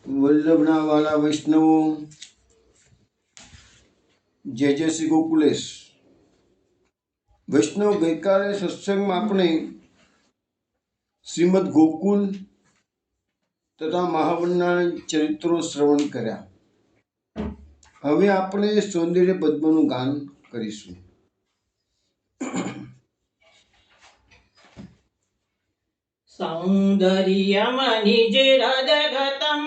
વલ્લભના વાલા વૈષ્ણવો, જય જય શ્રી ગોકુલેશ. વૈષ્ણવ, ગઈકાલે સત્સંગમાં આપણે શ્રીમદ ગોકુલ તથા મહાવનના ચરિત્રો શ્રવણ કર્યા. હવે આપણે સૌંદર્ય પદ્મનું ગાન કરીશું. સૌંદર્યમ નિજરદગતમ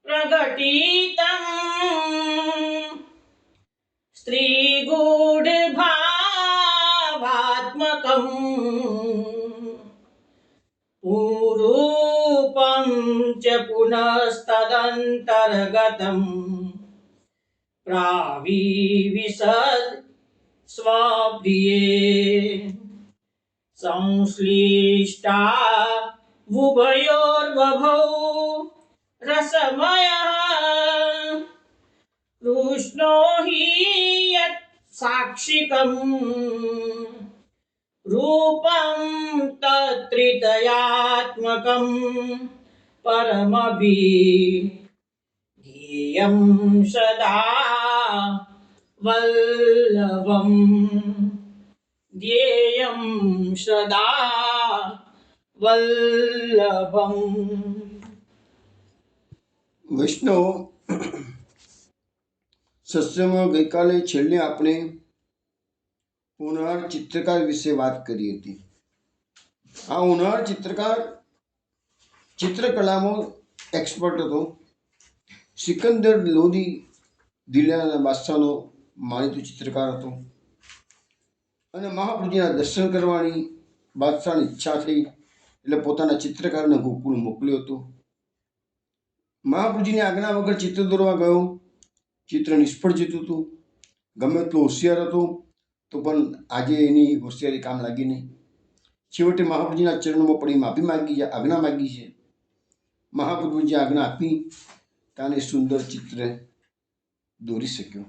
પ્રગટીતમ સ્ત્રીગૂઢભાવાત્મકમ પુરૂપમ ચ પુનસ્તદંતર્ગતમ પ્રાવિવિશદ સ્વપ્રિયે સંશ્લિષ્ટા ઉભયોર્બભૌ રસમયઃ કૃષ્ણો હિ યત સાક્ષિકં રૂપં તત્રિતયાત્મકં પરમભીધેયં સદા વલ્લભમ ધ્યેયં સદા વલ્લભમ. વૈષ્ણવ, સત્સંગમાં ગઈકાલે છેલ્લે આપણે હોનહાર ચિત્રકાર વિશે વાત કરી હતી. આ હોનહાર ચિત્રકાર ચિત્રકલામાં એક્સપર્ટ હતો. સિકંદર લોદી દિલ્હીના બાદશાહનો માનીતો ચિત્રકાર હતો. અને મહાપ્રભુજીના દર્શન કરવાની બાદશાહની ઈચ્છા થઈ એટલે પોતાના ચિત્રકારને ગોકુળ મોકલ્યો હતો. મહાપ્રભુજીની આજ્ઞા વગર ચિત્ર દોરવા ગયો. ચિત્ર નિષ્ફળ જતું હતું. ગમે એટલો હોશિયાર હતો તો પણ આજે એની હોશિયારી કામ લાગી નહીં. છેવટે મહાપ્રભુજીના ચરણોમાં પડી માફી માગી છે, આજ્ઞા માગી છે. મહાપ્રભુજી આજ્ઞા આપી તાને સુંદર ચિત્ર દોરી શક્યો.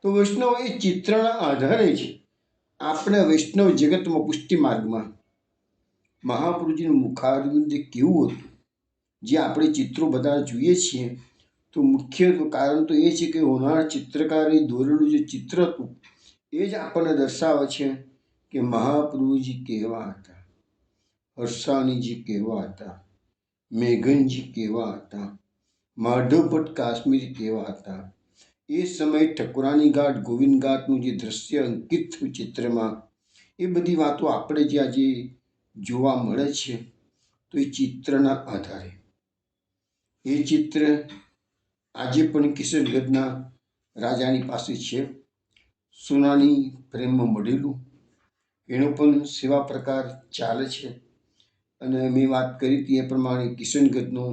તો વૈષ્ણવ, એ ચિત્રના આધારે છે આપણે વૈષ્ણવ જગતમાં પુષ્ટિ માર્ગમાં મહાપુરુષજીનું મુખારવિંદ કેવું હતું, જે આપણે ચિત્રો બધા જોઈએ છીએ, તો મુખ્ય કારણ તો એ છે કે હોનહાર ચિત્રકારે દોરેલું જે ચિત્ર હતું એ જ આપણને દર્શાવે છે કે મહાપ્રભુજી કેવા હતા, હર્ષાણીજી કેવા હતા, મેઘનજી કેવા હતા, માધવ ભટ્ટ કાશ્મીરી કેવા હતા. એ સમયે ઠકુરાની ઘાટ, ગોવિંદ ઘાટનું જે દ્રશ્ય અંકિત થયું ચિત્રમાં, એ બધી વાતો આપણે જે આજે જોવા મળે છે તો એ ચિત્રના આધારે. એ ચિત્ર આજે પણ કિશનગઢના રાજાની પાસે છે. સોનાની ફ્રેમમાં મળેલું એનો પણ સેવા પ્રકાર ચાલે છે. અને મેં વાત કરી હતી એ પ્રમાણે કિશનગઢનો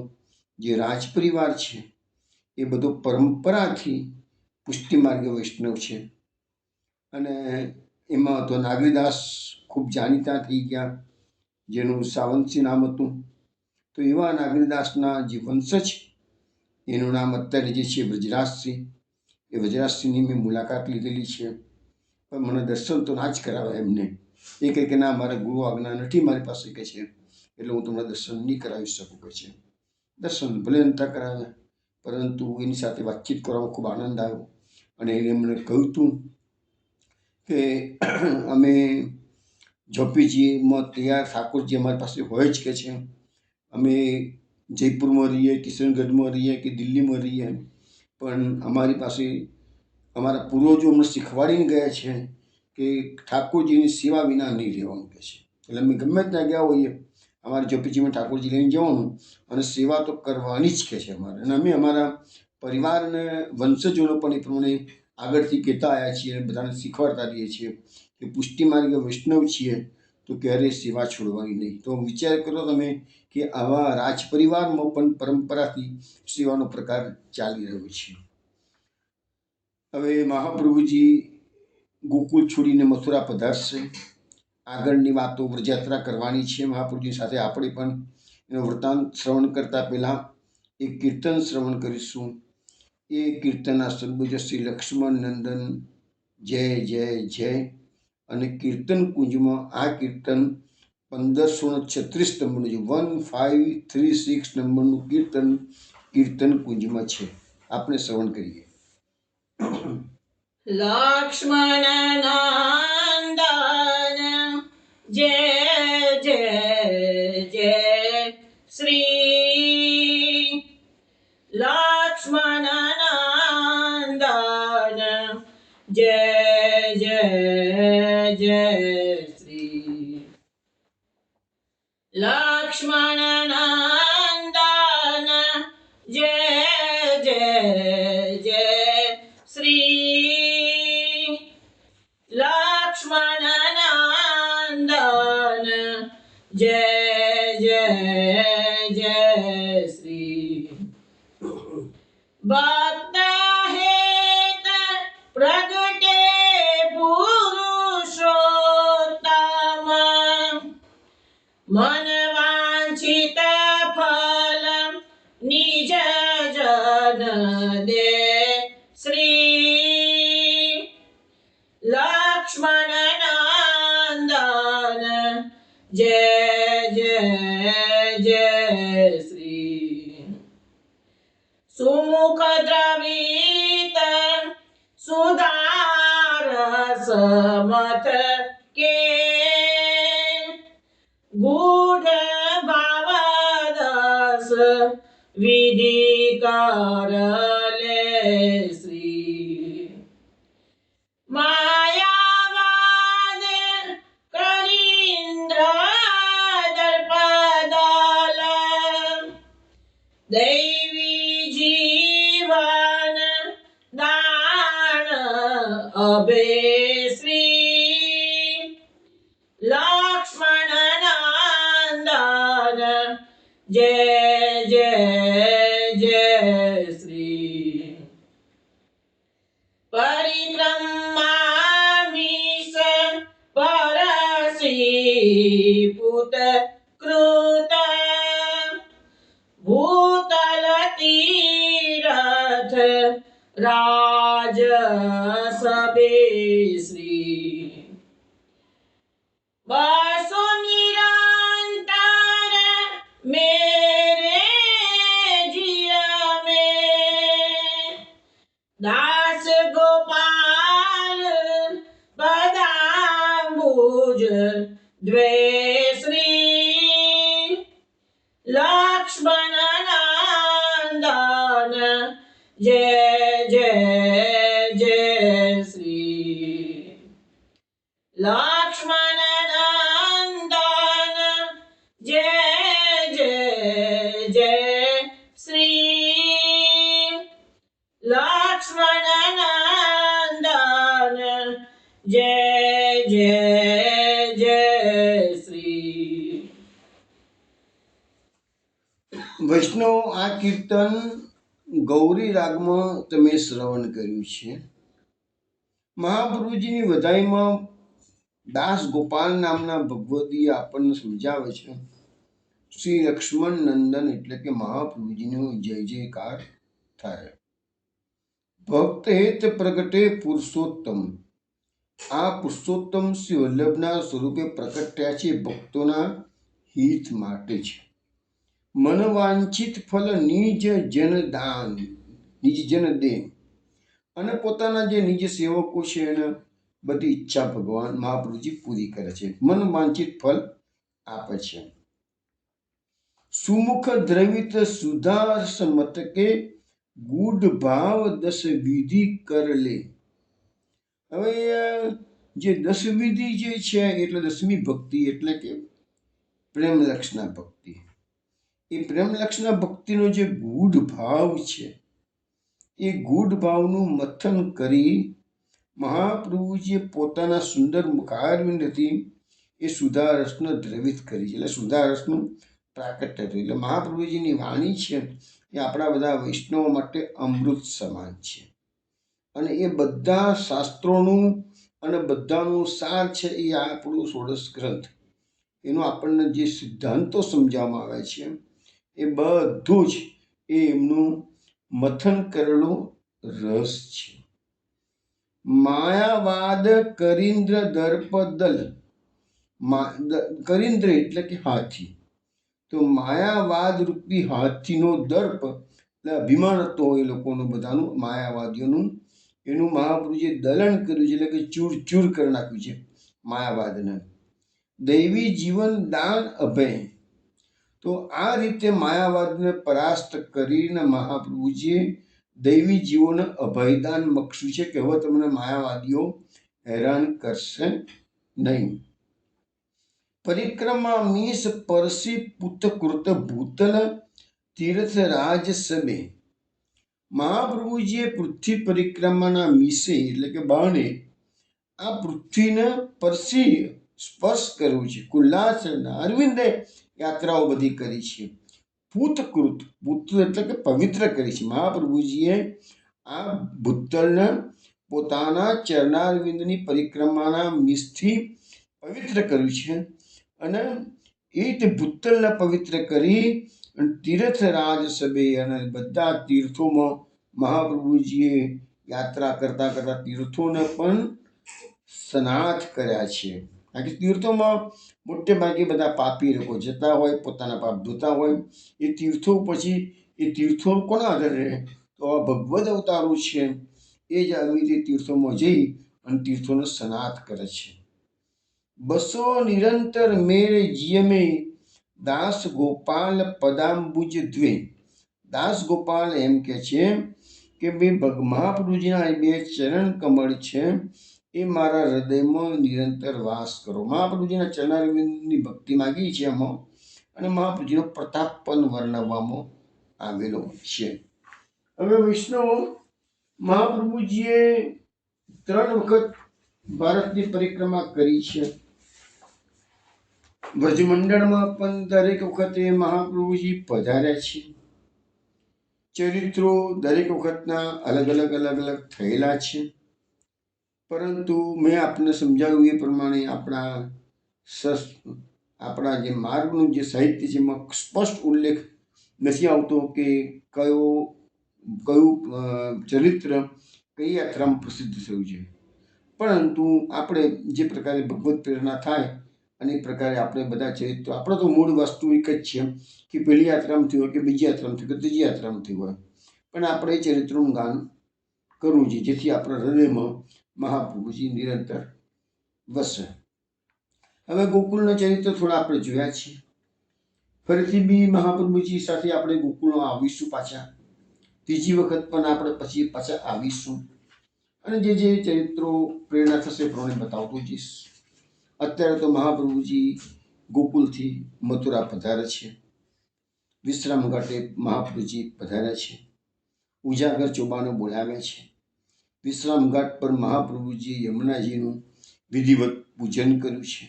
જે રાજ પરિવાર છે એ બધો પરંપરાથી પુષ્ટિ માર્ગ વૈષ્ણવ છે. અને એમાં તો નાગરીદાસ ખૂબ જાણીતા થઈ ગયા, જેનું સાવંતસિંહ નામ હતું. તો એવા નાગરીદાસના જે વંશજ, એનું નામ અત્યારે જે છે વ્રજરાજસિંહ. એ વ્રજરાજસિંહની મેં મુલાકાત લીધેલી છે, પણ મને દર્શન તો ના જ કરાવે એમને. એ કહે કે ના, મારા ગુરુ આજ્ઞા નથી મારી પાસે કે છે, એટલે હું તમને દર્શન નહીં કરાવી શકું કે છે. દર્શન ભલે નતા કરાવ્યા, પરંતુ એની સાથે વાતચીત કરવામાં ખૂબ આનંદ આવ્યો. અને એને મને કહ્યું હતું કે અમે જોપીજીમાં તૈયાર ઠાકોરજી અમારી પાસે હોય જ કે છે. અમે જયપુરમાં રહીએ, કિશનગઢમાં રહીએ કે દિલ્હીમાં રહીએ, પણ અમારી પાસે અમારા પૂર્વજો અમને શીખવાડીને ગયા છે કે ઠાકોરજીની સેવા વિના નહીં રહેવાનું કે છે. એટલે અમે ગમે ત્યાં ગયા હોઈએ, અમારે જોપીજીમાં ઠાકોરજી લઈને જવાનું અને સેવા તો કરવાની જ કે છે અમારે. અને અમે અમારા પરિવારને વંશજોનો પણ એ પ્રમાણે આગળથી કહેતા આવ્યા છીએ અને બધાને શીખવાડતા રહીએ છીએ કે પુષ્ટિ માર્ગે વૈષ્ણવ છીએ તો ક્યારેય સેવા છોડવાની નહીં. તો વિચાર કરો તમે કે આવા રાજ પરિવારમાં પણ પરંપરાથી સેવાનો પ્રકાર ચાલી રહ્યો છે. હવે મહાપ્રભુજી ગોકુળ છોડીને મથુરા પધારશે. આગળની વાતો વ્રજયાત્રા કરવાની છે મહાપ્રભુજી સાથે. આપણે પણ એનો વૃત્તાંત શ્રવણ કરતા પહેલાં એક કીર્તન શ્રવણ કરીશું. એ કીર્તનના શબ્દો છે શ્રી લક્ષ્મણ નંદન જય જય જય. અને કીર્તન કુંજમાં આ કીર્તન 1536 નંબરનું જે 1536 નંબરનું કીર્તન કુંજમાં છે. આપણે શ્રવણ કરીએ. લક્ષ્મણ નંદન જય જય જય શ્રી લક્ષ્મણ નંદન જય જય જય શ્રી લક્ષ્મણ નંદન જય જય જય શ્રી લક્ષ્મણ નંદન જય જય જય શ્રી ભક્ત હેત પ્રગટે પુરુષોત્તમ મન વાંછિત ફલ નિજ જન દે શ્રી લક્ષ્મણ નંદન જય જય જય શ્રી સુમુખ દ્રવિત સુધારસ મથ કે ગૂઢ ભાવદસ વિધિ કરલે શ્રી માયાવાદ કરીન્દ્ર દર્પદલ દૈવી જીવન દાન અભે શ્રી લક્ષ્મણ નંદન જય જય જય શ્રી પરિક્રમામીશ પરસી પુત કૃત ભૂતલ તીરથ રાજ સબે શ્રી બસો નિરંતર મેરે જીય में दास गोपाल पदाम्बुज द्वे श्री लक्ष्मण नंदन जय जय जय श्री लक्ष्मण नंदन जय जय जय श्री लक्ष्मण नंदन जय जय जय श्री વૈષ્ણવ, આ કીર્તન ગૌરી રાગમાં તમે શ્રવણ કર્યું છે. મહાપ્રભુજીની વધાઈમાં દાસ ગોપાલ નામના ભગવદીએ આપણને સમજાવે છે શ્રી લક્ષ્મણ નંદન એટલે કે મહાપ્રભુજીનો જય જયકાર થાય. ભક્ત હેત પ્રગટે પુરુષોત્તમ. આ પુરુષોત્તમ શ્રી વલ્લભના સ્વરૂપે પ્રકટ થયા છે, ભક્તોના હિત માટે છે. મનવાંછિત ફલ નિજ જન દાન, નિજ જન દે, અને પોતાના જે નિજ સેવકો છે એને બધી ઈચ્છા ભગવાન મહાપ્રભુજી પૂરી કરે છે, મન વાંછિત ફલ આપે છે. સુમુખ દ્રવિત સુધારસ મતકે ગૂઢ ભાવ દસ વિધિ કર લે. હવે જે દસ વિધિ જે છે એટલે દસમી ભક્તિ એટલે કે પ્રેમ લક્ષના ભક્તિ. એ પ્રેમ લક્ષના ભક્તિનો જે ગૂઢ ભાવ છે એ ગૂઢ ભાવનું મથન કરી મહાપ્રભુજીએ પોતાના સુંદર મુખારવિંદથી એ સુધારસને દ્રવિત કરી છે, એટલે સુધારસનું પ્રાકટ્ય થયું. એટલે મહાપ્રભુજીની વાણી છે એ આપણા બધા વૈષ્ણવો માટે અમૃત સમાન છે, અને એ બધા શાસ્ત્રોનું અને બધાનું સાર છે એ આપણું ષોડશ ગ્રંથ. એનો આપણને જે સિદ્ધાંતો સમજાવવામાં આવે છે એ બધું જ એ એમનું મથન કરેલો રસ છે. માયાવાદ કરીન્દ્ર દર્પદલ, કરીન્દ્ર એટલે કે હાથી. તો માયાવાદ રૂપી હાથીનો દર્પ એટલે અભિમાન હતો એ લોકોનું બધાનું, માયાવાદીઓનું. એનું મહાપ્રભુજીએ દલન કર્યું છે, એટલે કે ચૂર ચૂર કરી નાખ્યું છે માયાવાદને. દૈવી જીવન દાન અભય. તો આ રીતે માયાવાદને પરાસ્ત કરીને મહાપ્રભુજીએ દૈવી જીવોને અભયદાન બક્ષ્યું છે કે હવે તમને માયાવાદીઓ હેરાન કરશે નહીં. પરિક્રમા મીસ પરસી પુતકૃત ભૂતલ તીર્થ રાજ સબે. મહાપ્રભુજીએ પૃથ્વી પરિક્રમાના મીસે એટલે કે બાણે આ પૃથ્વીને પરસી સ્પર્શ કર્યું છે. કુલ્લાસ અરવિંદે યાત્રાઓ બધી કરી છે. પૂતકૃત, પૂત એટલે કે પવિત્ર કરી છે. મહાપ્રભુજીએ આ ભૂતલને પોતાના ચરણારવિંદની પરિક્રમાના મીસથી પવિત્ર કર્યું છે. અને એ રીતે ભૂતલને પવિત્ર કરી તીર્થરાજ સભે અને બધા તીર્થોમાં મહાપ્રભુજીએ યાત્રા કરતા કરતા તીર્થોને પણ સ્નાથ કર્યા છે. કારણ કે તીર્થોમાં મોટે ભાગે બધા પાપી લોકો જતા હોય, પોતાના પાપ ધોતા હોય. એ તીર્થો પછી એ તીર્થો કોના આધારે? તો આ ભગવદ અવતારો છે એ જ આવી રીતે તીર્થોમાં જઈ અને તીર્થોનો સ્નાથ કરે છે. બસો નિરંતર મેરે જીયમે દાસ ગોપાલ પદાંબુજ દ્વે. દાસ ગોપાલ એમ કે છે કે ભાઈ મહાપ્રભુજીના બે ચરણ કમળ છે એ મારા હૃદયમાં નિરંતર વાસ કરો. મહાપ્રભુજીના ચરણારવિંદની ભક્તિ માગી છે આમાં, અને મહાપ્રભુજીનો પ્રતાપ પણ વર્ણવવામાં આવેલો છે. હવે વૈષ્ણવ, મહાપ્રભુજીએ 3 વખત ભારતની પરિક્રમા કરી છે. વ્રજમંડળમાં પણ દરેક વખતે મહાપ્રભુજી પધાર્યા છે. ચરિત્રો દરેક વખતના અલગ અલગ થયેલા છે. પરંતુ મેં આપને સમજાવ્યું એ પ્રમાણે આપણા જે માર્ગનું જે સાહિત્ય છે એમાં સ્પષ્ટ ઉલ્લેખ નથી આવતો કે કયું ચરિત્ર કઈ યાત્રામાં પ્રસિદ્ધ થયું છે. પરંતુ આપણે જે પ્રકારે ભગવત પ્રેરણા થાય અને એ પ્રકારે આપણે બધા ચરિત્રો, આપણે તો મૂળ વસ્તુ એક જ છે કે પહેલી યાત્રામાં થયું હોય કે બીજી યાત્રામાં થયું કે ત્રીજી યાત્રામાં થયું હોય, પણ આપણે એ ચરિત્રનું ગાન કરવું જોઈએ જેથી આપણા હૃદયમાં મહાપ્રભુજી નિરંતર વસે. હવે ગોકુળના ચરિત્ર થોડા આપણે જોયા છીએ. ફરીથી બી મહાપ્રભુજી સાથે આપણે ગોકુળમાં આવીશું પાછા. ત્રીજી વખત પણ આપણે પછી પાછા આવીશું અને જે ચરિત્રો પ્રેરણા થશે પ્રમાણે બતાવતો જઈશ. અત્યારે તો મહાપ્રભુજી ગોકુળથી મથુરા પધારે છે. વિશ્રામ ઘાટે મહાપ્રભુજી પધાર્યા છે. ઉજાગર ચોબાને બોલાવ્યા છે. વિશ્રામ ઘાટ પર મહાપ્રભુજીએ યમુનાજીનું વિધિવત પૂજન કર્યું છે.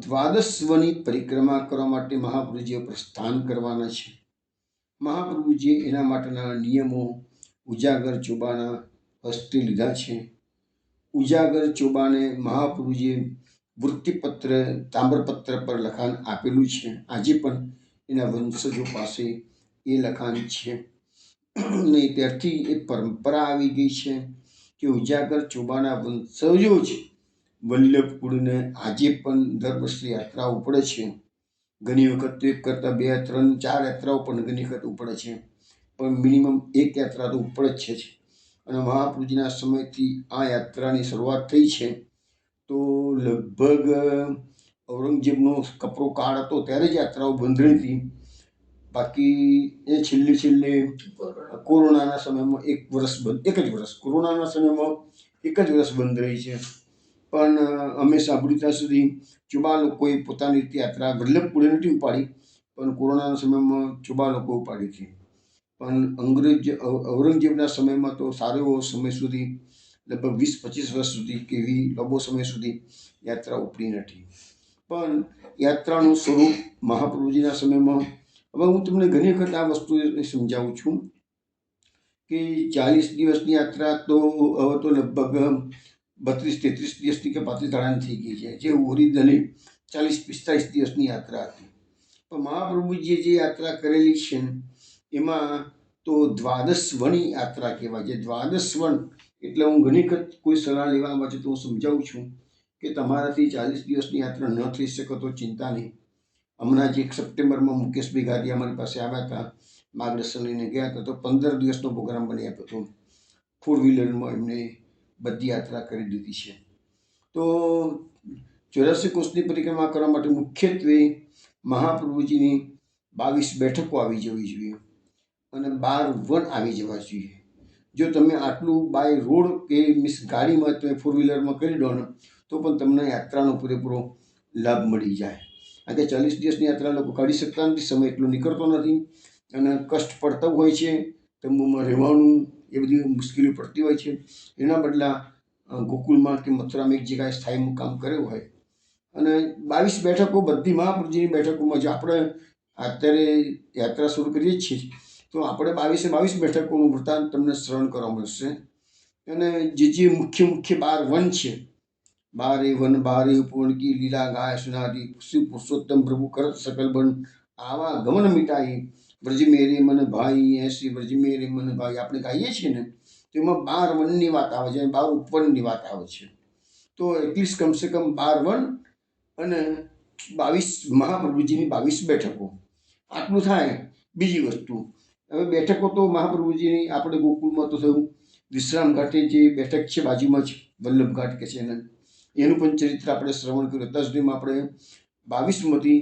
દ્વાદશવની પરિક્રમા કરવા માટે મહાપ્રભુજીએ પ્રસ્થાન કરવાના છે. મહાપ્રભુજીએ એના માટેના નિયમો ઉજાગર ચોબાના હસ્તે લીધા છે. ઉજાગર ચોબાને મહાપ્રભુજીએ વૃત્તિપત્ર તામ્રપત્ર પર લખાણ આપેલું છે. આજે પણ એના વંશજો પાસે એ લખાણ છે. ને ત્યારથી એ પરંપરા આવી ગઈ છે કે ઉજાગર ચોબાના વંશજો જ વલ્લભ કુળને આજે પણ દર વર્ષે યાત્રાઓ ઉપડે છે. ઘણી વખત 1 કરતાં 2, 3, 4 યાત્રાઓ પણ ઘણી વખત ઉપડે છે, પણ મિનિમમ 1 યાત્રા તો ઉપડે જ છે. અને મહાપ્રભુજીના સમયથી આ યાત્રાની શરૂઆત થઈ છે. તો લગભગ ઔરંગઝેબનો કપરો કાળ હતો ત્યારે જ યાત્રાઓ બંધ રહી હતી. બાકી એ છેલ્લે કોરોનાના સમયમાં 1 વર્ષ બંધ, 1 જ વર્ષ, કોરોનાના સમયમાં 1 જ વર્ષ બંધ રહી છે. પણ અમે સાંભળ્યું ત્યાં સુધી ચોબા લોકોએ પોતાની રીતે યાત્રા વલ્લભ કુળે નથી ઉપાડી, પણ કોરોનાના સમયમાં ચોબા લોકો ઉપાડી હતી. પણ ઔરંગઝેબના સમયમાં તો સારો એવો સમય સુધી, લગભગ 20-25 વર્ષ સુધી કે એવી લાંબો સમય સુધી યાત્રા ઉપડી નથી. પણ યાત્રાનું સ્વરૂપ મહાપ્રભુજીના સમયમાં, હવે હું તમને ઘણી વખત આ વસ્તુ સમજાવું છું કે 40 દિવસની યાત્રા તો હવે તો લગભગ 32-33 દિવસની કે 35 દાડાની થઈ ગઈ છે, જે ઓરિજિનલી 40-45 દિવસની યાત્રા હતી. પણ મહાપ્રભુજીએ જે યાત્રા કરેલી છે એમાં તો દ્વાદશવની યાત્રા કહેવાય છે. દ્વાદશવન એટલે હું ઘણી વખત કોઈ સલાહ લેવા માટે તો હું સમજાવું છું કે તમારાથી 40 દિવસની યાત્રા ન થઈ શકે તો ચિંતા નહીં. હમણાં જ 1 સપ્ટેમ્બરમાં મુકેશભાઈ ગાદી અમારી પાસે આવ્યા હતા, માર્ગદર્શન લઈને ગયા હતા, તો 15 દિવસનો પ્રોગ્રામ બની આપ્યો હતો. 4 વ્હીલરમાં એમને બધી યાત્રા કરી દીધી છે. તો 84 કોષની પરિક્રમા કરવા માટે મુખ્યત્વે મહાપ્રભુજીની 22 બેઠકો આવી જવી જોઈએ અને 12 વન આવી જવા જોઈએ. જો તમે આટલું બાય રોડ કે મીન્સ ગાડીમાં તમે 4 વ્હીલરમાં કરી દો ને તો પણ તમને યાત્રાનો પૂરેપૂરો લાભ મળી જાય. કારણ કે 40 દિવસની યાત્રા લોકો કાઢી શકતા નથી, સમય એટલો નીકળતો નથી અને કષ્ટ પડતા હોય છે, તંબુમાં રહેવાનું એ બધી મુશ્કેલીઓ પડતી હોય છે. એના બદલા ગોકુલમાં કે મથુરામાં એક જગ્યાએ સ્થાયી મુકામ કર્યો હોય અને 22 બેઠકો બધી મહાપ્રભુજીની બેઠકોમાં, જો આપણે અત્યારે યાત્રા શરૂ કરીએ છીએ તો આપણે 22 બેઠકોનું વૃત્તાંત તમને શ્રવણ કરવા મળશે. અને જે મુખ્ય 12 વન છે, 12 વન 12 ઉપવન કી લીલા ગાય સુનાદી, શિવ પુરુષોત્તમ પ્રભુ કરત સકલ બન, આવા ગમન મિટાઈ વ્રજ મેરે મન ભાઈ, એસી વ્રજ મેરે મન ભાઈ, આપણે ગાઈએ છીએ ને તેમાં 12 વનની વાત આવે છે, 12 ઉપવનની વાત આવે છે. તો એટલીસ્ટ કમસે કમ 12 વન અને 22 મહાપ્રભુજીની 22 બેઠકો, આટલું થાય. બીજી વસ્તુ, હવે બેઠકો તો મહાપ્રભુજીની આપણે ગોકુળમાં તો થયું, વિશ્રામ ઘાટે જે બેઠક છે બાજુમાં જ વલ્લભ ઘાટ કે છે એનું પણ ચરિત્ર આપણે શ્રવણ કર્યું. અત્યાર સુધીમાં આપણે 22માંથી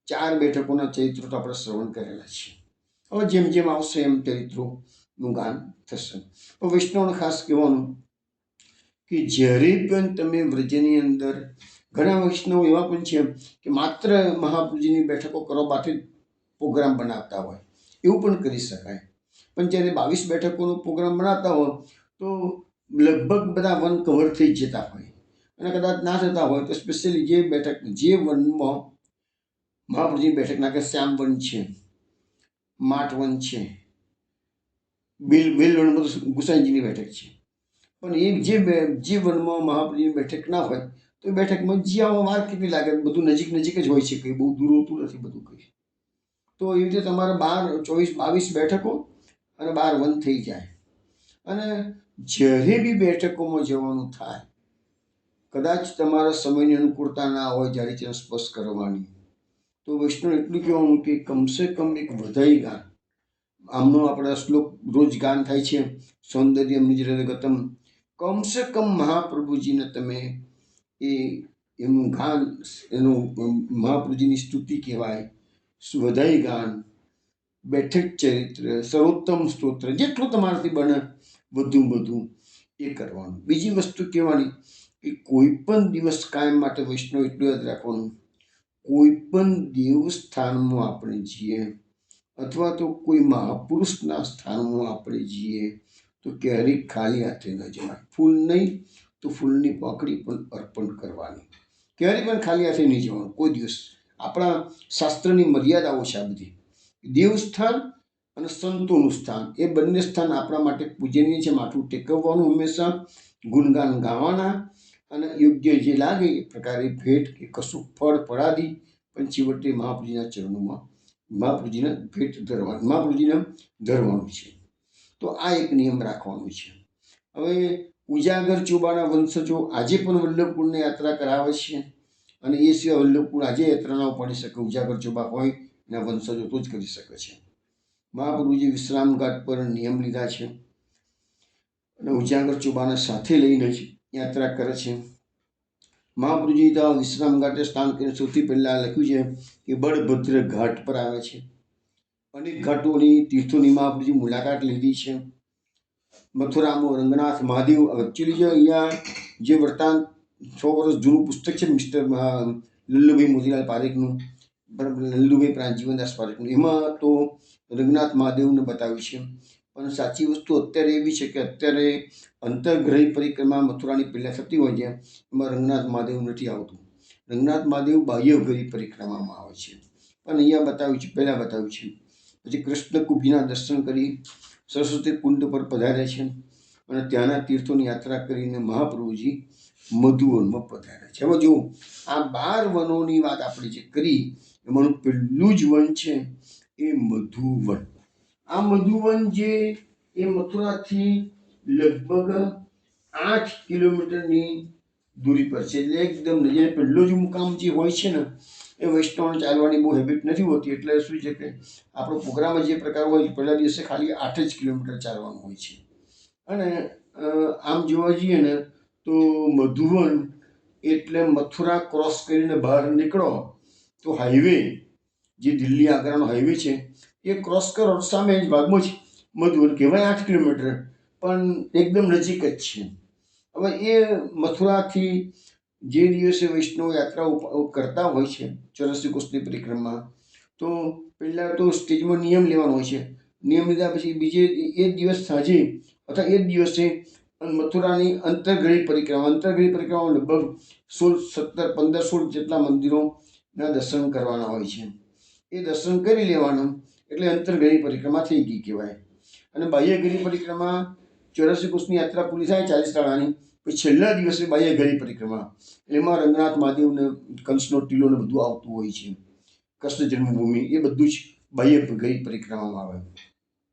4 બેઠકોના ચરિત્રો તો આપણે શ્રવણ કરેલા છે. હવે જેમ જેમ આવશે એમ ચરિત્રોનું ગાન થશે. તો વૈષ્ણવને ખાસ કહેવાનું કે જ્યારે પણ તમે વ્રજની અંદર, ઘણા વૈષ્ણવો એવા પણ છે કે માત્ર મહાપ્રભુજીની બેઠકો કરવા માટે પ્રોગ્રામ બનાવતા હોય, એવું પણ કરી શકાય. પણ જ્યારે 22 બેઠકોનો પ્રોગ્રામ બનાવતા હોય તો લગભગ બધા વન કવર થઈ જતા હોય, અને કદાચ ના થતા હોય તો સ્પેશિયલી જે બેઠક, જે વનમાં મહાપ્રભુજીની બેઠક, ના કે શ્યામ વન છે, માટ વન છે, બેલ વનમાં તો ગુસાઈજીની બેઠક છે, પણ એ જે વનમાં મહાપ્રભુજીની બેઠક ના હોય તો એ બેઠકમાં જ્યાં વાર કેટલી લાગે, બધું નજીક નજીક જ હોય છે, કંઈ બહુ દૂર હોતું નથી બધું કંઈ. તો એવી રીતે તમારે 22 બેઠકો અને 12 વન થઈ જાય. અને જ્યારે બી બેઠકોમાં જવાનું થાય, કદાચ તમારા સમયની અનુકૂળતા ના હોય જ્યારે ત્યાં સ્પર્શ કરવાની, તો વૈષ્ણવ એટલું કહેવાનું કે કમસે કમ એક વધાઈ ગાન, આમનો આપણા શ્લોક રોજ ગાન થાય છે, સૌંદર્ય નિજરગતમ, કમસે કમ મહાપ્રભુજીને તમે એનું ગાન, એનું મહાપ્રભુજીની સ્તુતિ કહેવાય, વધાઈ ગાન, બેઠક ચરિત્ર, સર્વોત્તમ સ્તોત્ર, જેટલું તમારાથી બને બધું એ કરવાનું. બીજી વસ્તુ કહેવાની કે કોઈ પણ દિવસ કાયમ માટે વૈષ્ણવ એટલું યાદ રાખવાનું, કોઈ પણ દેવસ્થાનમાં આપણે જઈએ અથવા તો કોઈ મહાપુરુષના સ્થાનમાં આપણે જઈએ તો ક્યારેય ખાલી હાથે ન જવાય. ફૂલ નહીં તો ફૂલની પાંખડી પણ અર્પણ કરવાની, ક્યારેય પણ ખાલી હાથે નહીં જવાનું કોઈ દિવસ. આપણા શાસ્ત્રની મર્યાદાઓ છે આ બધી. દેવસ્થાન અને સંતોનું સ્થાન, એ બંને સ્થાન આપણા માટે પૂજનીય છે. માથું ટેકવવાનું, હંમેશા ગુણગાન ગાવાના, અને યોગ્ય જે લાગે એ પ્રકારે ભેટ કે કશું ફળ ફળાદી પણ છેવટે મહાપ્રભુજીના ચરણોમાં મહાપ્રભુજીને ભેટ ધરવાની, મહાપ્રભુજીને ધરવાનું છે. તો આ એક નિયમ રાખવાનો છે. હવે ઉજાગર ચોબાના વંશજો આજે પણ વલ્લભકુળને યાત્રા કરાવે છે, અને એ સિવાય વલ્લભકુળ આજે યાત્રા ન પડી શકે, ઉજાગર ચોબા હોય એના વંશજો તો જ કરી શકે છે. મહાપ્રભુજી વિશ્રામ ઘાટ પર નિયમ લીધા છે અને ઉજાગર ચોબાને સાથે લઈને જ યાત્રા કરે છે. મહાપ્રભુજી તો વિશ્રામ ઘાટે સ્નાન કરીને સૌથી પહેલાં લખ્યું છે કે બળભદ્ર ઘાટ પર આવે છે. અનેક ઘાટોની, તીર્થોની મહાપ્રભુજી મુલાકાત લીધી છે. મથુરામાં રંગનાથ મહાદેવ, એકચ્યુઅલી જો અહીંયા જે વૃત્તાંત 100 વર્ષ જૂનું પુસ્તક છે મિસ્ટર લલ્લુભાઈ મોતીલાલ પારેખનું, બરાબર, લલ્લુભાઈ પ્રાણજીવનદાસ પારેખનું, એમાં તો રંગનાથ મહાદેવને બતાવ્યું છે. પણ સાચી વસ્તુ અત્યારે એવી છે કે અત્યારે અંતર્ગ્રહી પરિક્રમા મથુરાની પહેલાં થતી હોય છે, એમાં રંગનાથ મહાદેવ નથી આવતું. રંગનાથ મહાદેવ બાહ્યગ્રહી પરિક્રમામાં આવે છે, પણ અહીંયા બતાવ્યું છે, પહેલાં બતાવ્યું છે. પછી કૃષ્ણ કુબ્જના દર્શન કરી સરસ્વતી કુંડ પર પધાર્યા છે અને ત્યાંના તીર્થોની યાત્રા કરીને મહાપ્રભુજી મધુવનમાં પધાર્યા છે. હવે જો આ 12 વનોની વાત આપણે જે કરી એમાંનું પહેલું જ વન છે એ મધુવન. આ મધુવન જે એ મથુરાથી લગભગ 8 કિલોમીટરની દૂરી પર છે, એટલે એકદમ નજીક. પહેલો જ મુકામ જે હોય છે ને એ વૈષ્ણવને ચાલવાની બહુ હેબિટ નથી હોતી, એટલે શું છે કે આપણો પ્રોગ્રામ જે પ્રકાર હોય પહેલા દિવસે ખાલી 8 જ કિલોમીટર ચાલવાનું હોય છે. અને આમ જોવા જઈએ ને તો મધુવન એટલે મથુરા ક્રોસ કરીને બહાર નીકળો તો હાઈવે, જે દિલ્હી આગ્રાનો હાઈવે છે એ ક્રોસ કરો સામે જ ભાગમાં જ મધુવન કહેવાય. 8 કિલોમીટર પણ એકદમ નજીક જ છે. હવે એ મથુરાથી જે દિવસે વૈષ્ણવ યાત્રા કરતા હોય છે 84 કોસની પરિક્રમા, તો પહેલાં તો સ્ટેજમાં નિયમ લેવાનો હોય છે. નિયમ લીધા પછી બીજે એ દિવસ સાંજે અથવા એ જ દિવસે મથુરાની અંતરગળી પરિક્રમા લગભગ 16, 17, 15, 16 જેટલા મંદિરોના દર્શન કરવાના હોય છે. એ દર્શન કરી લેવાનું એટલે અંતરગળી પરિક્રમા થઈ ગઈ કહેવાય. અને બાહ્યગળી પરિક્રમા 84 કોસની યાત્રા પૂરી થાય 40 દાડાની, પછી છેલ્લા દિવસે બાહ્યગળી પરિક્રમા, એમાં રંગનાથ મહાદેવને કંસનો ટીલો ને બધું આવતું હોય છે, કૃષ્ણ જન્મભૂમિ, એ બધું જ બાહ્યગળી પરિક્રમામાં આવે.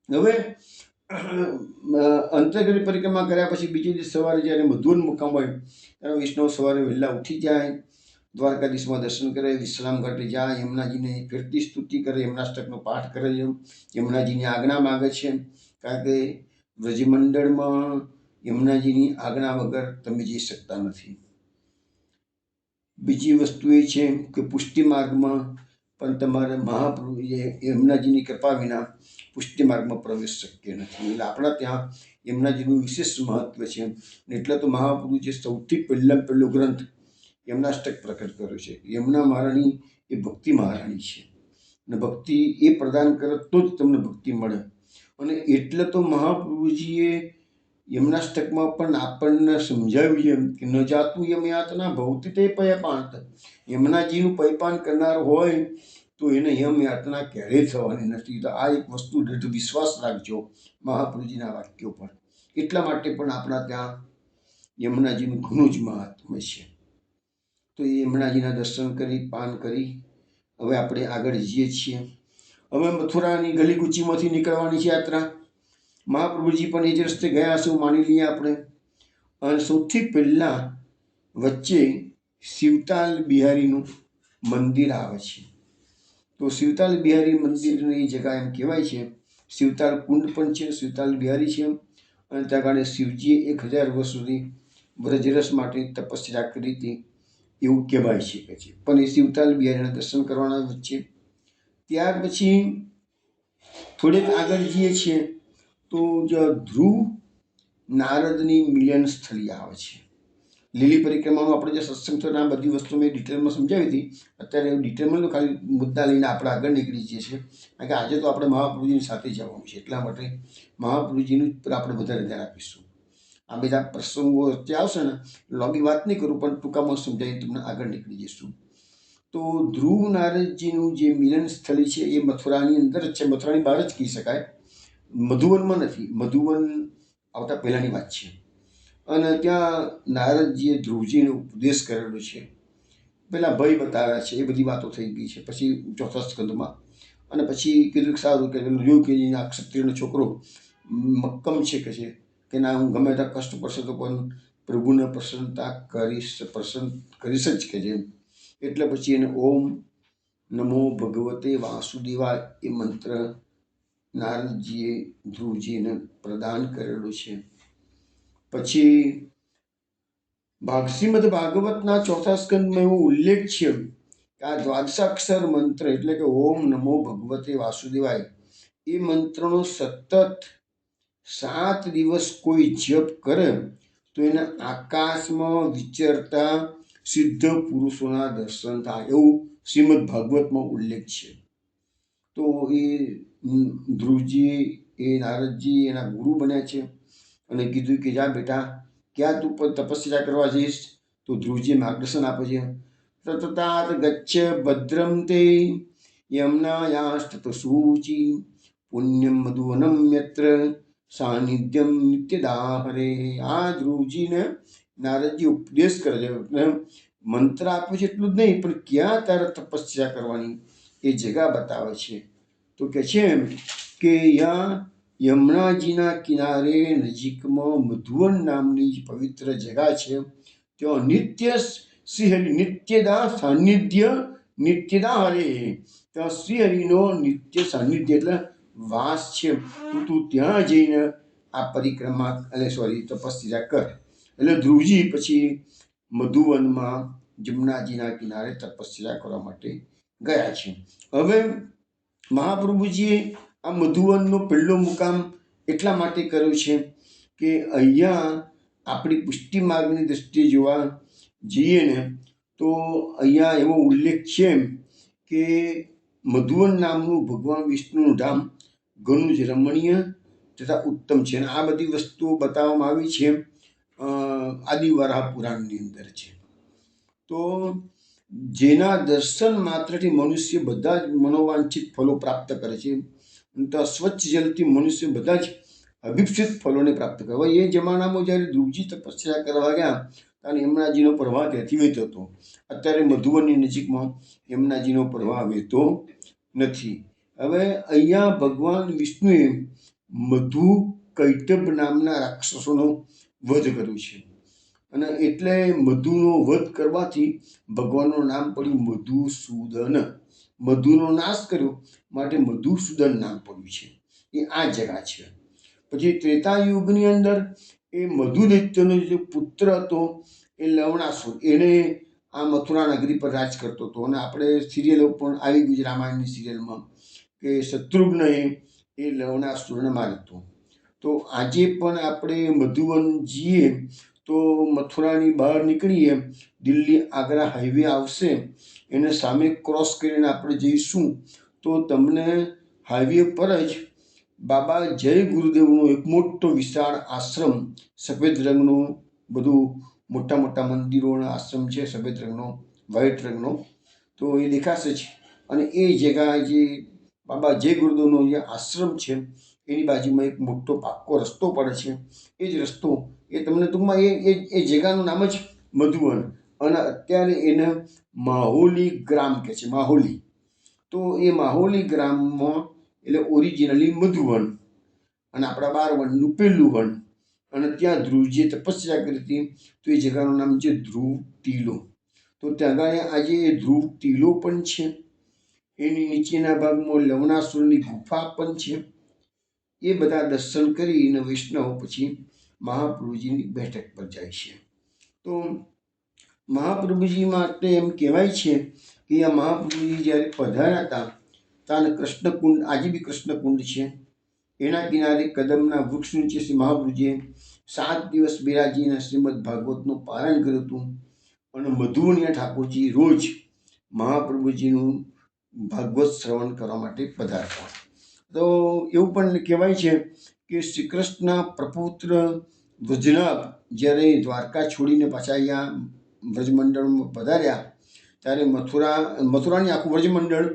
હવે અંતરગળી પરિક્રમા કર્યા પછી બીજે દિવસ સવારે જ્યારે મધુવન મુકામ હોય ત્યારે વૈષ્ણવ સવારે વહેલા ઉઠી જાય, દ્વારકાધીશમાં દર્શન કરે, વિશ્રામ ઘાટે જાય, યમુનાજીને ફેરતી સ્તુતિ કરે, યમનાષ્ટકનો પાઠ કરે છે, યમુનાજીની આજ્ઞા માગે છે. કારણ કે વ્રજમંડળમાં યમુનાજીની આજ્ઞા વગર તમે જઈ શકતા નથી. બીજી વસ્તુ એ છે કે પુષ્ટિ માર્ગમાં પણ તમારે મહાપ્રભુ યમુનાજીની કૃપા વિના પુષ્ટિ માર્ગમાં પ્રવેશ શક્ય નથી. એટલે આપણા ત્યાં યમુનાજીનું વિશેષ મહત્વ છે. એટલે તો મહાપ્રભુ જે સૌથી પહેલો ગ્રંથ યમુનાષ્ટક પ્રકટ કર્યો છે. યમુના મહારાણી એ ભક્તિ મહારાણી છે, અને ભક્તિ એ પ્રદાન કરે તો જ તમને ભક્તિ મળે. અને એટલે તો મહાપ્રભુજીએ યમુનાષ્ટકમાં પણ આપણને સમજાવ્યું છે કે ન જાતું યમયાતના ભવતી તે પયપાંત. યમુનાજીનું પયપાન કરનાર હોય તો એને યમયાતના ક્યારેય થવાની નથી. તો આ એક વસ્તુ દૃઢ વિશ્વાસ રાખજો મહાપ્રભુજીના વાક્યો પર. એટલા માટે પણ આપણા ત્યાં યમુનાજીનું ઘણું જ મહાત્મ્ય છે. તો એ યમુનાજીના દર્શન કરી પાન કરી હવે આપણે આગળ જઈએ છીએ. હવે મથુરાની ગલી કૂચીમાંથી નીકળવાની છે યાત્રા. મહાપ્રભુજી પણ એ જ રસ્તે ગયા હશે એવું માની લઈએ આપણે. અને સૌથી પહેલાં વચ્ચે શિવતાલ બિહારીનું મંદિર આવે છે. તો શિવતાલ બિહારી મંદિરની જગ્યા એમ કહેવાય છે. શિવતાલ કુંડ પણ છે, શિવતાલ બિહારી છે. અને ત્યાં આગળ શિવજીએ 1000 વર્ષ સુધી વ્રજરસ માટે તપસ્યા કરી હતી એવું કહેવાય છે. પણ એ શિવતાલ બિહારીના દર્શન કરવાના વચ્ચે. ત્યાર પછી થોડેક આગળ જઈએ છીએ તો ધ્રુવ નારદની મિલન સ્થળી આવે છે. લીલી પરિક્રમાનું આપણે જે સત્સંગ થયો આ બધી વસ્તુ મેં ડિટેલમાં સમજાવી હતી. અત્યારે ડિટેલમાં તો ખાલી મુદ્દા લઈને આપણે આગળ નીકળી જઈએ છીએ. કારણ કે આજે તો આપણે મહાપ્રભુજીની સાથે જવાનું છે, એટલા માટે મહાપ્રભુજીનું પર આપણે વધારે ધ્યાન આપીશું. આ બધા પ્રસંગો વચ્ચે આવશે ને લાંબી વાત નહીં કરું, પણ ટૂંકામાં સમજાવી તમને આગળ નીકળી જઈશું. તો ધ્રુવ નારદજીનું જે મિલન સ્થળી છે એ મથુરાની અંદર જ છે, મથુરાની બહાર જ કહી શકાય, મધુવનમાં નથી. મધુવન આવતા પહેલાંની વાત છે. અને ત્યાં નારદજીએ ધ્રુવજીને ઉપદેશ કરેલો છે. પહેલાં ભય બતાવ્યા છે, એ બધી વાતો થઈ ગઈ છે પછી 4થા સ્કંદમાં. અને પછી કીધું સારું કે જોયું કે આ ક્ષત્રિયનો છોકરો મક્કમ છે કે ના, હું ગમે ત્યાં કષ્ટ પડશે તો પણ પ્રભુને પ્રસન્નતા કરીશ જ કે છે. એટલે પછી એને ઓમ નમો ભગવતે વાસુદેવાય એ મંત્ર નારદજીએ ધ્રુવજીને પ્રદાન કરેલો છે. પછી શ્રીમદ ભાગવતના 4થા સ્કંદમાં એવો ઉલ્લેખ છે કે આ દ્વાદશાક્ષર મંત્ર એટલે કે ઓમ નમો ભગવતે વાસુદેવાય એ મંત્રનો સતત 7 દિવસ કોઈ જપ કરે તો એને આકાશમાં વિચરતા સિદ્ધ પુરુષોના દર્શન થાય એવું શ્રીમદ ભાગવતમાં ઉલ્લેખ છે. તો એ ધ્રુવજી એ નારદજી એના ગુરુ બન્યા છે અને કીધું કે જા બેટા, ક્યાં તું પણ તપસ્યા કરવા જઈશ? તો ધ્રુવજી માર્ગદર્શન આપે છે. તતાત ગચ્છ ભદ્રમ તે યમનાયાસ્તત સૂચિ પુણ્યમ મધુવનમ યત્ર સાનિધ્યમ નિત્યદા હરે. આ ધ્રુવજીને નારદજી ઉપદેશ કરે છે, મંત્ર આપ્યું છે એટલું જ નહીં, પણ ક્યાં તારે તપસ્યા કરવાની એ જગ્યા બતાવે છે. તો કે છે કે યમુનાજીના કિનારે નજીકમાં મધુવન નામની પવિત્ર જગ્યા છે. તો નિત્ય શ્રીહરિ નિત્યદા સાનિધ્ય નિત્યદા હરે. તો શ્રીહરિનો નિત્ય સાનિધ્ય એટલે વાસ છે. તું ત્યાં જઈને આ પરિક્રમા તપસ્યા કર. એટલે ધ્રુવજી પછી મધુવનમાં જમુનાજીના કિનારે તપસ્યા કરવા માટે ગયા છે. હવે મહાપ્રભુજીએ આ મધુવનનો પહેલો મુકામ એટલા માટે કર્યો છે કે અહીંયા આપણી પુષ્ટિ માર્ગની દ્રષ્ટિએ જોવા જઈએ ને તો અહીંયા એવો ઉલ્લેખ છે કે મધુવન નામનું ભગવાન વિષ્ણુનું ધામ ઘણું જ રમણીય તથા ઉત્તમ છે. અને આ બધી વસ્તુઓ બતાવવામાં આવી છે આદિવરાહ પુરાણની અંદર છે. તો જેના દર્શન માત્રથી મનુષ્ય બધા જ મનોવાંછિત ફલો પ્રાપ્ત કરે છે. તો સ્વચ્છ જલથી મનુષ્ય બધા જ અભિપ્સિત ફલોને પ્રાપ્ત કરે. હવે એ જમાનામાં જ્યારે ધ્રુવજી તપસ્યા કરવા ગયા ત્યારે યમુનાજીનો પ્રવાહ ત્યાંથી વહેતો હતો. અત્યારે મધુવનની નજીકમાં યમુનાજીનો પ્રવાહ વહેતો નથી. હવે અહીંયા ભગવાન વિષ્ણુએ મધુ કૈટભ નામના રાક્ષસોનો વધ કર્યો છે. અને એટલે મધુનો વધ કરવાથી ભગવાનનું નામ પડ્યું મધુસૂદન. મધુનો નાશ કર્યો માટે મધુસૂદન નામ પડ્યું છે. એ આ જગા છે. પછી ત્રેતાયુગની અંદર એ મધુ દૈત્યનો જે પુત્ર હતો એ લવણાસુર, એને આ મથુરા નગરી પર રાજ કરતો હતો. અને આપણે સિરિયલો પણ આવી ગઈ રામાયણની સિરિયલમાં કે શત્રુઘ્નએ એ લવણાસુરને માર્યો. તો આજે પણ આપણે મધુવન જઈએ તો મથુરાની બહાર નીકળીએ, દિલ્હી આગ્રા હાઈવે આવશે, એને સામે ક્રોસ કરીને આપણે જઈશું તો તમને હાઈવે પર જ બાબા જય ગુરુદેવનો એક મોટો વિશાળ આશ્રમ, સફેદ રંગનો, બધું મોટા મોટા મંદિરોનો આશ્રમ છે, સફેદ રંગનો, વ્હાઈટ રંગનો, તો એ દેખાશે જ. અને એ જગ્યા જે બાબા જય ગુરુદેવનો જે આશ્રમ છે એની બાજુમાં એક મોટો પાક્કો રસ્તો પડે છે. એ જ રસ્તો એ તમને ટૂંકમાં એ જગ્યાનું નામ જ મધુવન. અને અત્યારે એને માહોલી ગ્રામ કહે છે, માહોલી. તો એ માહોલી ગ્રામમાં એટલે ઓરિજિનલી મધુવન અને આપણા 12 વનનું પહેલું વન. અને ત્યાં ધ્રુવજીએ તપસ્યા કરી હતી તો એ જગ્યાનું નામ છે ધ્રુવ ટીલો. તો ત્યાં આગળ આજે એ ધ્રુવ ટીલો પણ છે. એની નીચેના ભાગમાં લવણાસુરની ગુફા પણ છે. એ બધા દર્શન કરીને વૈષ્ણવ પછી મહાપ્રભુજીની બેઠક પર જાય છે. તો મહાપ્રભુજી માટે એમ કહેવાય છે કે આ મહાપ્રભુજી જ્યારે પધાર્યા હતા ત્યાં કૃષ્ણકુંડ, આજે બી કૃષ્ણકુંડ છે, એના કિનારે કદમના વૃક્ષ નીચે શ્રી મહાપ્રભુજીએ 7 દિવસ બિરાજીને શ્રીમદ ભાગવતનું પારાયણ કર્યું હતું. અને મધુવનિયા ઠાકોરજી રોજ મહાપ્રભુજીનું ભાગવત શ્રવણ કરવા માટે પધારતા. તો એવું પણ કહેવાય છે કે શ્રી કૃષ્ણ પ્રપુત્ર વૃજનાભ જ્યારે દ્વારકા છોડીને પાછા અહીંયા વ્રજમંડળમાં પધાર્યા ત્યારે મથુરાની આખું વ્રજમંડળ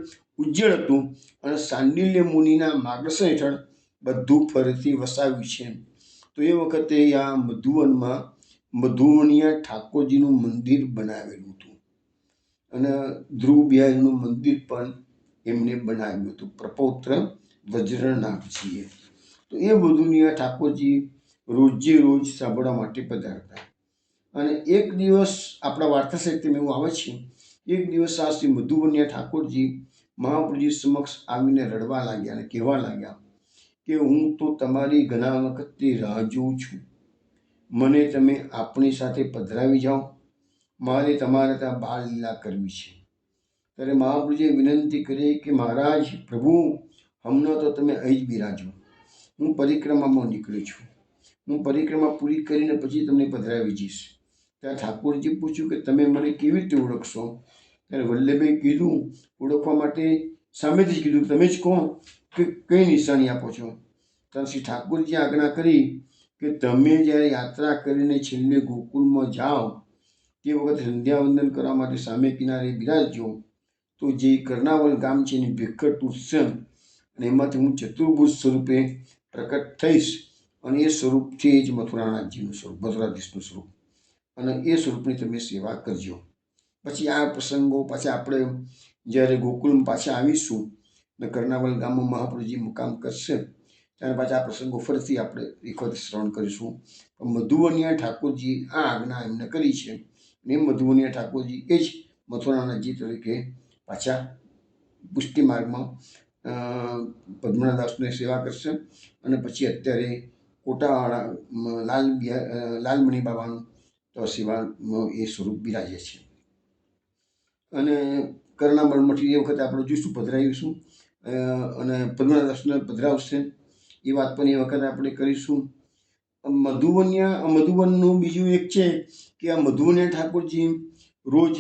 ઉજ્જળ હતું. અને સાંડિલ્ય મુનિના માર્ગદર્શન હેઠળ બધું ફરીથી વસાવ્યું છે. તો એ વખતે આ મધુવનમાં મધુવનિયા ઠાકોરજીનું મંદિર બનાવેલું હતું. અને ધ્રુવ બિહારીનું મંદિર પણ એમને બનાવ્યું હતું, પ્રપૌત્ર વજ્રનાભજીએ. તો એ મધુવનિયા ઠાકોરજી રોજે રોજ સાંભળવા માટે પધારતા. અને એક દિવસ આપણા વાર્તા સાહિત્યમાં એવું આવે છે, એક દિવસ આ શ્રી મધુવનિયા ઠાકોરજી મહાપ્રભુજી સમક્ષ આવીને રડવા લાગ્યા અને કહેવા લાગ્યા કે હું તો તમારી ઘણા વખતથી રાહ જોઉં છું, મને તમે આપણી સાથે પધરાવી જાઓ, મારે તમારે ત્યાં બાળ લીલા કરવી છે. ત્યારે મહાપ્રભુજીએ વિનંતી કરી કે મહારાજ પ્રભુ, હમણાં તો તમે અહીં જ બિરાજો, હું પરિક્રમામાં નીકળ્યો છું, હું પરિક્રમા પૂરી કરીને પછી તમને પધરાવી જઈશ. ત્યારે ઠાકોરજી પૂછ્યું કે તમે મને કેવી રીતે ઓળખશો? ત્યારે વલ્લભે કીધું, ઓળખવા માટે સામેથી જ કીધું, તમે જ કહો કે કઈ નિશાની આપો છો? ત્યારે શ્રી ઠાકોરજી આજ્ઞા કરી કે તમે જ્યારે યાત્રા કરીને છેલ્લે ગોકુળમાં જાઓ તે વખતે સંધ્યાવંદન કરવા માટે સામે કિનારે બિરાજજો. તો જે કર્ણાવલ ગામ છે એની ભેખડ તૂટશે અને એમાંથી હું ચતુર્ભુજ સ્વરૂપે પ્રકટ થઈશ. અને એ સ્વરૂપથી જ મથુરાનાથજીનું સ્વરૂપ, મથુરાધીશનું સ્વરૂપ, અને એ સ્વરૂપની તમે સેવા કરજો. પછી આ પ્રસંગો પાછા આપણે જ્યારે ગોકુળમાં પાછા આવીશું ને કર્ણાવલ ગામમાં મહાપ્રભુજી મુકામ કરશે ત્યારે પાછા આ પ્રસંગો ફરીથી આપણે એક વખત શ્રવણ કરીશું. મધુવનિયા ઠાકોરજી આ આજ્ઞા એમને કરી છે અને મધુવનીય ઠાકોરજી એ જ મથુરાનાથજી તરીકે પાછા પુષ્ટિ માર્ગમાં પદ્મનાદાસની સેવા કરશે અને પછી અત્યારે કોટાવાળા લાલમણી બાબાનું તો સેવામાં એ સ્વરૂપ બિરાજે છે. અને કરણામણ મઠી એ વખતે આપણે જોઈશું, પધરાવીશું અને પદ્મનાદાસને પધરાવશે એ વાત પણ એ વખતે આપણે કરીશું. મધુવનનું બીજું એક છે કે આ મધુવનીય ઠાકોરજી રોજ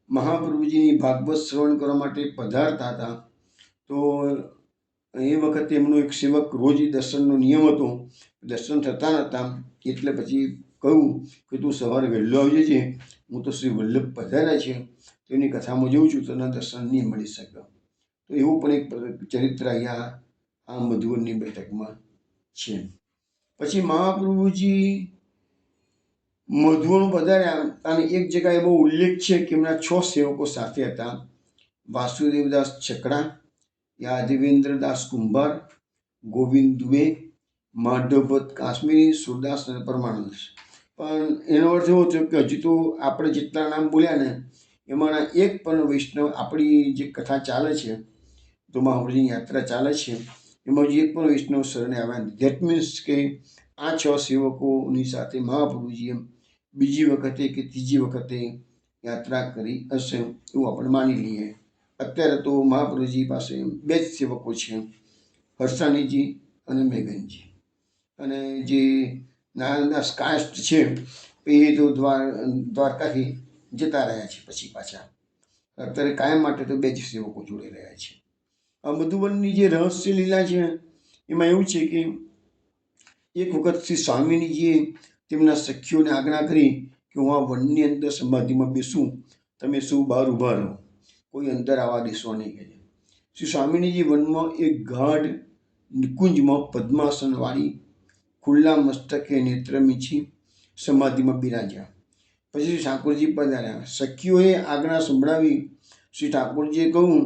મહાપ્રભુજીની ભાગવત શ્રવણ કરવા માટે પધારતા હતા. તો એ વખતે એમનો એક સેવક રોજ દર્શનનો નિયમ હતો, દર્શન થતા નહોતા, એટલે પછી કહ્યું કે તું સવારે વહેલો આવી જજે, હું તો શ્રી વલ્લભ પધાર્યા છે તો એની કથામાં જોઉં છું, તને દર્શન નહીં મળી શકે. તો એવું પણ એક ચરિત્ર અહીંયા આ મધુવનની બેઠકમાં છે. પછી મહાપ્રભુજી મધુવન પધાર્યા અને એક જગ્યાએ બહુ ઉલ્લેખ છે કે એમના 6 સેવકો સાથે હતા: વાસુદેવદાસ છકડા, યાદવેન્દ્રદાસ કુંભાર, ગોવિંદ દુબે, માધવભટ્ટ કાશ્મીરી, સુરદાસ અને પરમાનંદ. પણ એનો અર્થ એવો થયો કે હજી તો આપણે જેટલા નામ બોલ્યા ને એમાંના એક પણ વૈષ્ણવ, આપણી જે કથા ચાલે છે તો મહાપ્રભુજીની યાત્રા ચાલે છે એમાં હજી એક પણ વૈષ્ણવ શરણે આવ્યા નથી. ધેટ મીન્સ કે આ 6 સેવકોની સાથે મહાપ્રભુજીએ બીજી વખતે કે ત્રીજી વખતે યાત્રા કરી હશે એવું આપણે માની લઈએ. અત્યારે તો મહાપ્રભુજી પાસે 2 જ સેવકો છે, હર્ષાણીજી અને મેઘનજી. અને જે નારાયણદાસ કાષ્ટ છે એ તો દ્વારકાથી જતા રહ્યા છે પછી પાછા. અત્યારે કાયમ માટે તો 2 જ સેવકો જોડે રહ્યા છે. આ મધુવનની જે રહસ્ય લીલા છે એમાં એવું છે કે એક વખત શ્રી સ્વામિનીજીએ તેમના સખીઓને આજ્ઞા કરી કે હું આ વનની અંદર સમાધિમાં બેસું, તમે શું બહાર ઊભા રહો, કોઈ અંદર આવવા દેશો નહીં. કહે શ્રી સ્વામિનીજી વનમાં એક ગાઢ નિકુંજમાં પદ્માસનવાળી ખુલ્લા મસ્તકે નેત્ર મીચી સમાધિમાં બિરાજ્યા. પછી શ્રી ઠાકોરજી પધાર્યા. સખીઓએ આજ્ઞા સંભળાવી. શ્રી ઠાકોરજીએ કહ્યું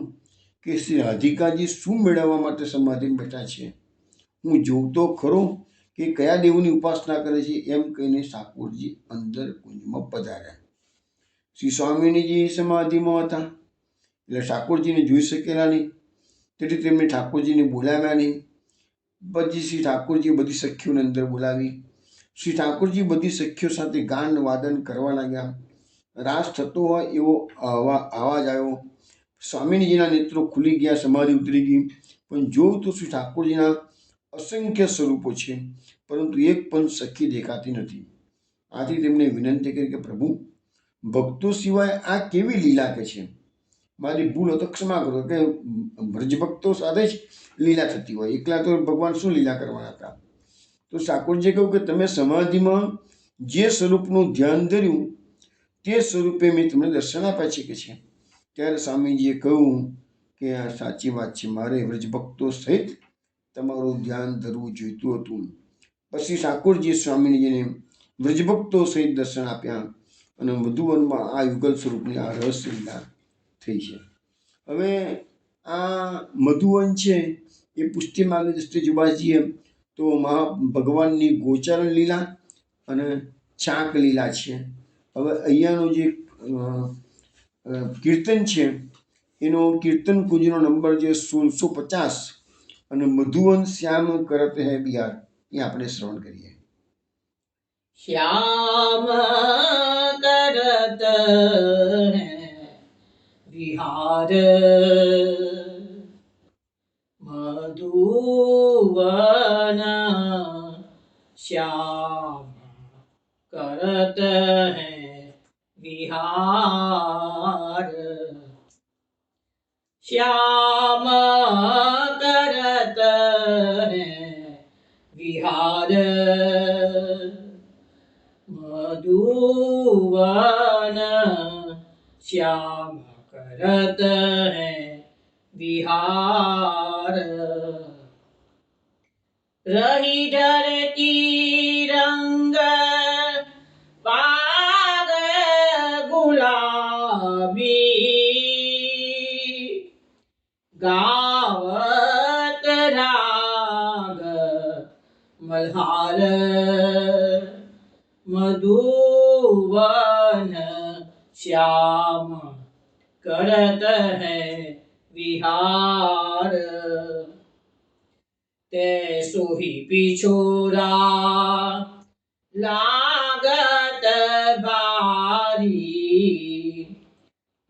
કે શ્રી રાધિકાજી શું મેળવવા માટે સમાધિમાં બેઠા છે, હું જોઉં તો ખરો કે કયા દેવની ઉપાસના કરે છે. એમ કહીને ઠાકોરજી અંદર કુંજમાં પધાર્યા. શ્રી સ્વામિનીજી સમાધિમાં હતા એટલે ઠાકોરજીને જોઈ શકેલા નહીં, તેથી તેમણે ઠાકોરજીને બોલાવ્યા નહીં. પછી શ્રી ઠાકોરજીએ બધી સખીઓને અંદર બોલાવી. શ્રી ઠાકોરજી બધી સખીઓ સાથે ગાન વાદન કરવા લાગ્યા. રાસ થતો હોય એવો આવાજ આવ્યો. સ્વામિનીજીના નેત્રો ખુલી ગયા, સમાધિ ઉતરી ગઈ. પણ જોઉં તો શ્રી ઠાકોરજીના અસંખ્ય સ્વરૂપો છે, પરંતુ એક પણ સખી દેખાતી નથી. આથી તેમણે વિનંતી કરી કે પ્રભુ, ભક્તો સિવાય આ કેવી લીલા કે છે, મારી ભૂલ હતો ક્ષમા કરો. કે બ્રજભક્તો સાથે જ લીલા થતી હોય, એકલા તો ભગવાન શું લીલા કરવાના હતા. તો ઠાકોરજીએ કહ્યું કે તમે સમાધિમાં જે સ્વરૂપનું ધ્યાન ધર્યું તે સ્વરૂપે મેં તમને દર્શન આપ્યા છે કે છે. ત્યારે સ્વામીજીએ કહ્યું કે આ સાચી વાત છે, મારે વ્રજભક્તો સહિત તમારું ધ્યાન ધરવું જોઈતું હતું. પછી ઠાકોરજીએ સ્વામીજીને વ્રજભક્તો સહિત દર્શન આપ્યા અને મધુવનમાં આ યુગલ સ્વરૂપની આ રહસ્ય લીલા થઈ છે. હવે આ મધુવન છે એ પુષ્ટિ માર્ગની દૃષ્ટિએ જોવા જઈએ તો ભગવાનની ગોચરણ લીલા અને ચાંક લીલા છે. હવે અહીંયાનો જે કીર્તન છે એનો કીર્તન કુંજનો નંબર જે 1650 અને મધુવન શ્યામ કરત હૈ બિહાર એ આપણે શ્રવણ કરીએ. श्याम करत है विहार मधुवन, श्याम करत है विहार, श्याम करत है विहार मधुवन, श्याम करत है विहार, रही ढरती रंग पाग गुलाबी, गावत राग मल्हार, मधुवन श्याम करत है विहार। तैसो ही पिछोरा लागत भारी,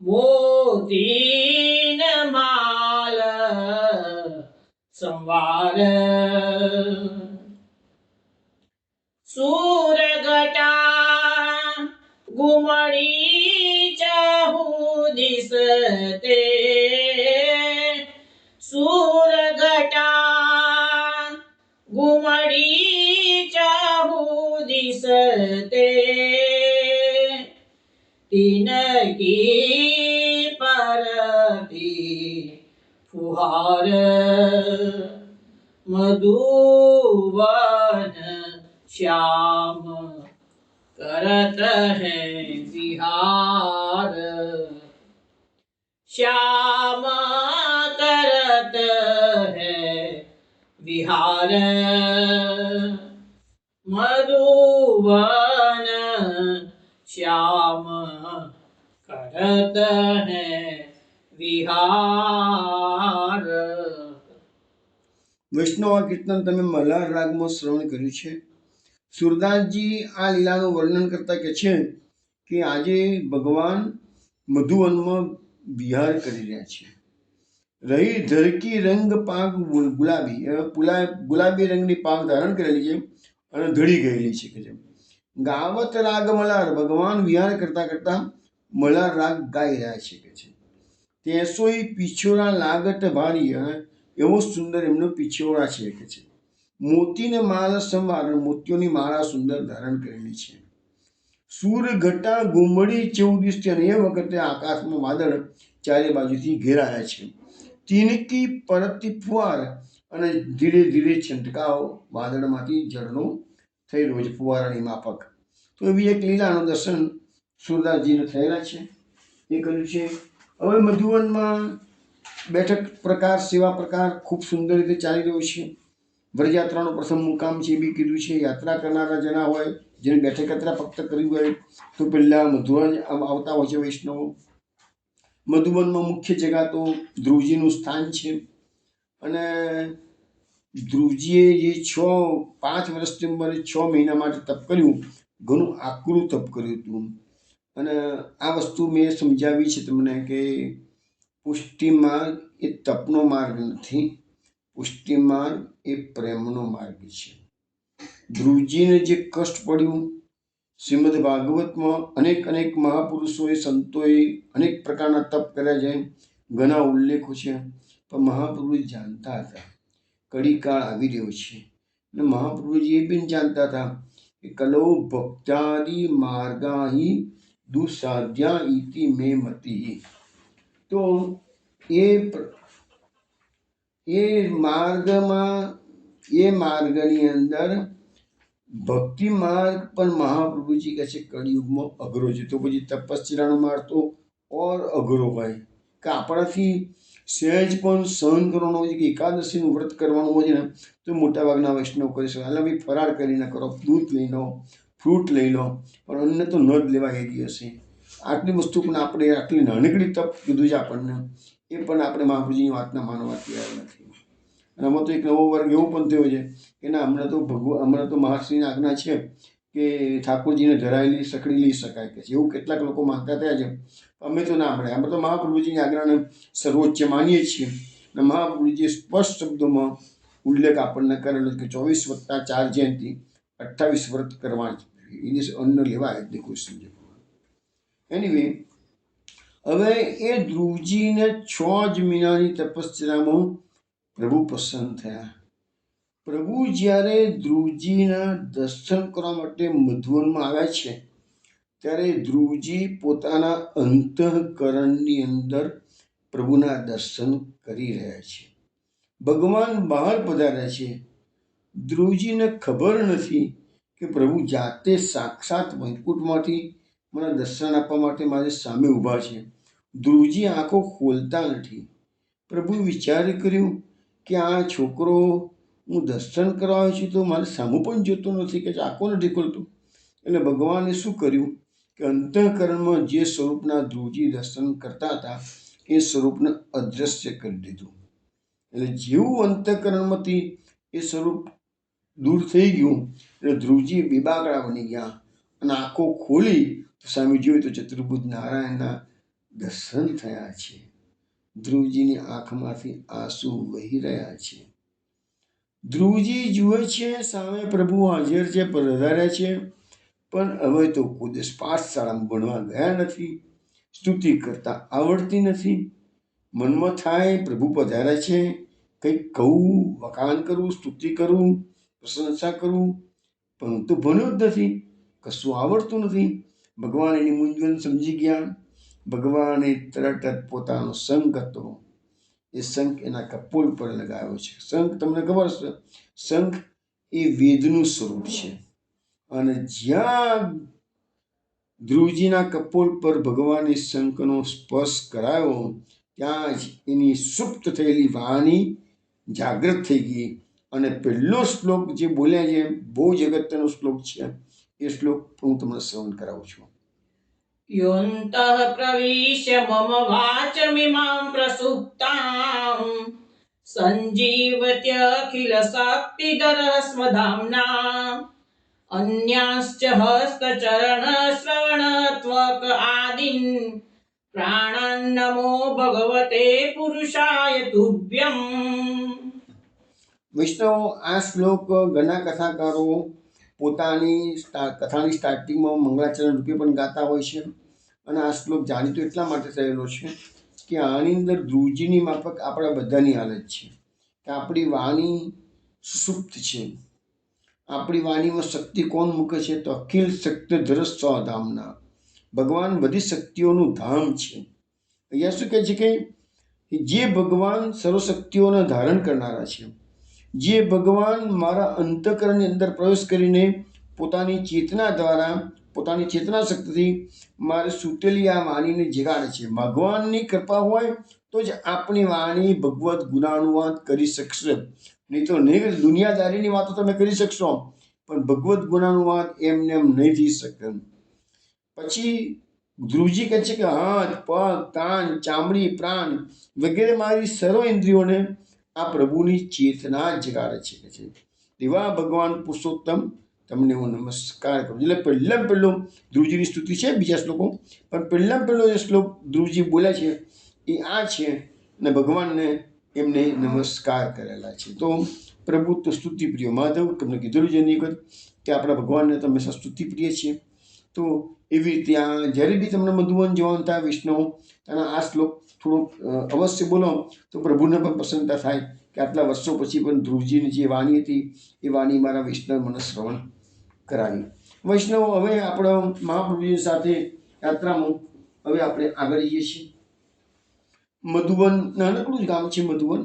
मोतीन माल संवार। सूरगटा गुमड़ी चहु दिसते, सूरगटा गुमड़ी चहु दिसते, तीन की परती फुहार। मधुवन श्याम करत है विहार। श्याम करत है विहार। मधुवन श्याम करत है વિહાર। વૈષ્ણવ આ કીર્તન તમે મલ્હાર રાગમાં શ્રવણ કર્યું છે. સુરદાસજી આ લીલાનું વર્ણન કરતા કહે છે કે આજે ભગવાન મધુવનમાં વિહાર કરી રહ્યા છે. રહી ધરકી રંગ પાક ગુલાબી, ગુલાબી રંગની પાક ધારણ કરેલી છે અને ધડી ગયેલી છે કે જેમ ગાવત રાગ મલ્હાર, ભગવાન વિહાર કરતા કરતા મલ્હાર રાગ ગાઈ રહ્યા છે કે છે. તેસોઈ પીછોરા લાગત ભારી, એવો સુંદર એમનો પીછોરા છે કે છે. મોતીને માળા સંવાર, મોતીઓની માળા સુંદર ધારણ કરેલી છે. સૂર ઘટા ઘુમડી 14 અને એ વખતે આકાશમાં વાદળ ચારે બાજુથી ઘેરાયા છે. તીનકી પરતી ફુવાર, અને ધીરે ધીરે છંટકાવ વાદળમાંથી ઝરણો થઈ રહ્યો છે ફુવારાની માફક. તો એવી એક લીલાનું દર્શન સુરદાસજીને થયેલા છે, એ કર્યું છે. હવે મધુવનમાં બેઠક પ્રકાર, સેવા પ્રકાર ખૂબ સુંદર રીતે ચાલી રહ્યો છે. વ્રજયાત્રાનો પ્રથમ મુકામ છે એ બી કીધું છે. યાત્રા કરનારા જણા હોય, જેને બેઠક યાત્રા ફક્ત કરવી હોય તો પહેલાં મધુવન આવતા હોય છે વૈષ્ણવો. મધુવનમાં મુખ્ય જગા તો ધ્રુવજીનું સ્થાન છે. અને ધ્રુવજીએ જે 5 વર્ષની ઉંમરે 6 મહિના માટે તપ કર્યું, ઘણું આકરું તપ કર્યું હતું. અને આ વસ્તુ મેં સમજાવી છે તમને કે પુષ્ટિ માર્ગ એ તપનો માર્ગ નથી, પુષ્ટિ માર્ગ એ પ્રેમનો માર્ગ છે. ધ્રુવજીને જે કષ્ટ પડ્યું, શ્રીમદ ભાગવતમાં અનેક મહાપુરુષોએ, સંતોએ અનેક પ્રકારના તપ કર્યા છે, ઘણા ઉલ્લેખો છે. પણ મહાપ્રભુજી જાણતા હતા કડીકાળ આવી રહ્યો છે. અને મહાપ્રભુજી એ બી જાણતા હતા કે કલો ભક્તાદિ માર્ગાહી દુસાધ્યા ઇતિ મે મતિ. તો એ માર્ગની અંદર ભક્તિ માર્ગ પણ મહાપ્રભુજી કહે છે કળિયુગમાં અઘરો છે. તો પછી તપસ્યાનો માર્ગ તો ઓર અઘરો હોય કે આપણાથી સહેજ પણ સહન કરવાનું હોય છે, કે એકાદશીનું વ્રત કરવાનું હોય છે ને તો મોટાભાગના વૈષ્ણવ કરી શકે. એટલે ભાઈ ફરાર કરીને કરો, દૂધ લઈ લો, ફ્રૂટ લઈ લો, પણ અન્ય તો ન જ લેવાય એ દિવસે. આટલી વસ્તુ પણ આપણે આટલી નાનકડી તપ કીધું છે આપણને, એ પણ આપણે મહાપ્રભુજીની વાતના માનવા તૈયાર નથી. અને આમાં તો એક નવો વર્ગ એવો પણ થયો છે કે ના, હમણાં તો મહાશ્રીની આજ્ઞા છે કે ઠાકોરજીને ધરાયેલી સકડી લઈ શકાય કે છે. એવું કેટલાક લોકો માનતા થયા છે. અમે તો ના મળે. અમે તો મહાપ્રભુજીની આજ્ઞાને સર્વોચ્ચ માનીએ છીએ. અને મહાપ્રભુજીએ સ્પષ્ટ શબ્દોમાં ઉલ્લેખ આપણને કરેલો કે 24+4 જયંતિ 28 વ્રત કરવા જ, એ દિવસે અન્ન લેવાય જ નહીં કોઈ સમજે. એનીવે, હવે એ ધ્રુવજીને 6 જ મહિનાની તપસ્યામાં પ્રભુ પ્રસન્ન થયા. પ્રભુ જ્યારે ધ્રુવજીના દર્શન કરવા માટે મધુવનમાં આવ્યા છે, ત્યારે ધ્રુવજી પોતાના અંતઃકરણની અંદર પ્રભુના દર્શન કરી રહ્યા છે. ભગવાન બહાર પધાર્યા છે. ધ્રુવજીને ખબર નથી કે પ્રભુ જાતે સાક્ષાત વૈકુંઠમાંથી મને દર્શન આપવા માટે મારી સામે ઊભા છે. ધ્રુવજી આંખો ખોલતા નથી. પ્રભુ વિચાર કર્યું કે આ છોકરો હું દર્શન કરવા આવ્યો છું તો મારી સામું પણ જોતો નથી, કે આંખો નથી ખોલતો. એટલે ભગવાને શું કર્યું કે અંતઃકરણમાં જે સ્વરૂપના ધ્રુવજી દર્શન કરતા હતા એ સ્વરૂપને અદ્રશ્ય કરી દીધું. એટલે જેવું અંતઃકરણમાંથી એ સ્વરૂપ દૂર થઈ ગયું એટલે ધ્રુવજી બેબાકડા બની ગયા અને આંખો ખોલી તો સામે જોયું તો ચતુર્ભુજ નારાયણના દર્શન થયા છે. ધ્રુવજીની આંખમાંથી આંસુ વહી રહ્યા છે. ધ્રુવજી જુએ છે સામે પ્રભુ હાજર છે, પધાર્યા છે, પણ હવે તો ખુદ પાઠશાળામાં ભણવા ગયા નથી, સ્તુતિ કરતા આવડતી નથી. મનમાં થાય પ્રભુ પધાર્યા છે, કંઈક કહું, વખાણ કરું, સ્તુતિ કરું, પ્રશંસા કરું, પરંતુ ભણ્યો જ નથી, કશું આવડતું નથી. ભગવાન એની મૂંઝવણ સમજી ગયા. ભગવાને તરત જ પોતાનો શંખ હતો એ શંખ એના કપોળ પર લગાવ્યો છે. શંખ તમને ખબર છે, શંખ એ વેદનું સ્વરૂપ છે અને જ્યાં ધ્રુવજીના કપોળ પર ભગવાને શંખનો સ્પર્શ કરાયો ત્યાં જ એની સુપ્ત થયેલી વાણી જાગૃત થઈ ગઈ અને પહેલો શ્લોક જે બોલ્યા છે બહુ જ અગત્યનો શ્લોક છે. એ શ્લોક હું તમને શ્રવણ કરાવું છું. યોऽन्तઃ પ્રવિશ્ય મમ વાચમિમાં પ્રસુપ્તાં સંજીવત્યખિલ શક્તિધરઃ સ્વધામ્ના अन्यांश्च हस्तचरण श्रवण त्वक आदीन् प्राणान् नमो भगवते पुरुषाय तुभ्यम्. વૈષ્ણવ, આ શ્લોક ઘણા કથાકારો પોતાની કથાની સ્ટાર્ટિંગમાં મંગળાચરણ રૂપે પણ ગાતા હોય છે અને આ શ્લોક જાણીતો એટલા માટે થયેલો છે કે આની અંદર ધ્રુવજીની માફક આપણા બધાની હાલત છે કે આપણી વાણી સુષુપ્ત છે. આપણી વાણીમાં શક્તિ કોણ મૂકે છે તો અખિલ શક્તિધર સ્વધામના, ભગવાન બધી શક્તિઓનું ધામ છે. અહીંયા શું કહે છે કે જે ભગવાન સર્વશક્તિઓને ધારણ કરનારા છે, જે ભગવાન મારા અંતઃકરણની અંદર પ્રવેશ કરીને પોતાની ચેતના દ્વારા, પોતાની ચેતના શક્તિથી મારે સૂતેલી આ વાણીને જગાડે છે. ભગવાનની કૃપા હોય તો જ આપણી વાણી ભગવત ગુણાનુવાદ કરી શકશે, નહીં તો નહીં. દુનિયાદારીની વાતો તમે કરી શકશો પણ ભગવત ગુણાનુવાદ એમને એમ નહીં થઈ શકે. પછી ધ્રુવજી કહે છે કે હાથ, પગ, કાન, ચામડી, પ્રાણ વગેરે મારી સર્વ ઇન્દ્રિયોને આ પ્રભુની ચેતના જગાડે છે. એવા ભગવાન પુરુષોત્તમ તમને હું નમસ્કાર કરું. એટલે પહેલો ધ્રુવજીની સ્તુતિ છે, બીજા શ્લોકો, પણ પહેલો જે શ્લોક ધ્રુવજી બોલ્યા છે એ આ છે અને ભગવાનને એમને નમસ્કાર કરેલા છે. તો પ્રભુ તો સ્તુતિ પ્રિય. માધવ તમને કીધેલું છે એની વખત કે આપણા ભગવાનને તો હંમેશા સ્તુતિ પ્રિય છીએ. તો એવી રીતે આ જ્યારે બી તમને મધુવન જવાનું થાય વૈષ્ણવ, અને આ શ્લોક થોડોક અવશ્ય બોલો તો પ્રભુને પણ પ્રસન્નતા થાય કે આટલા વર્ષો પછી પણ ધ્રુવજીની જે વાણી હતી એ વાણી મારા વૈષ્ણવ મને શ્રવણ કરાવી. વૈષ્ણવ, હવે આપણે મહાપ્રભુજી સાથે યાત્રામાં હવે આપણે આગળ જઈએ છીએ. મધુવન નાનકડું જ ગામ છે મધુવન,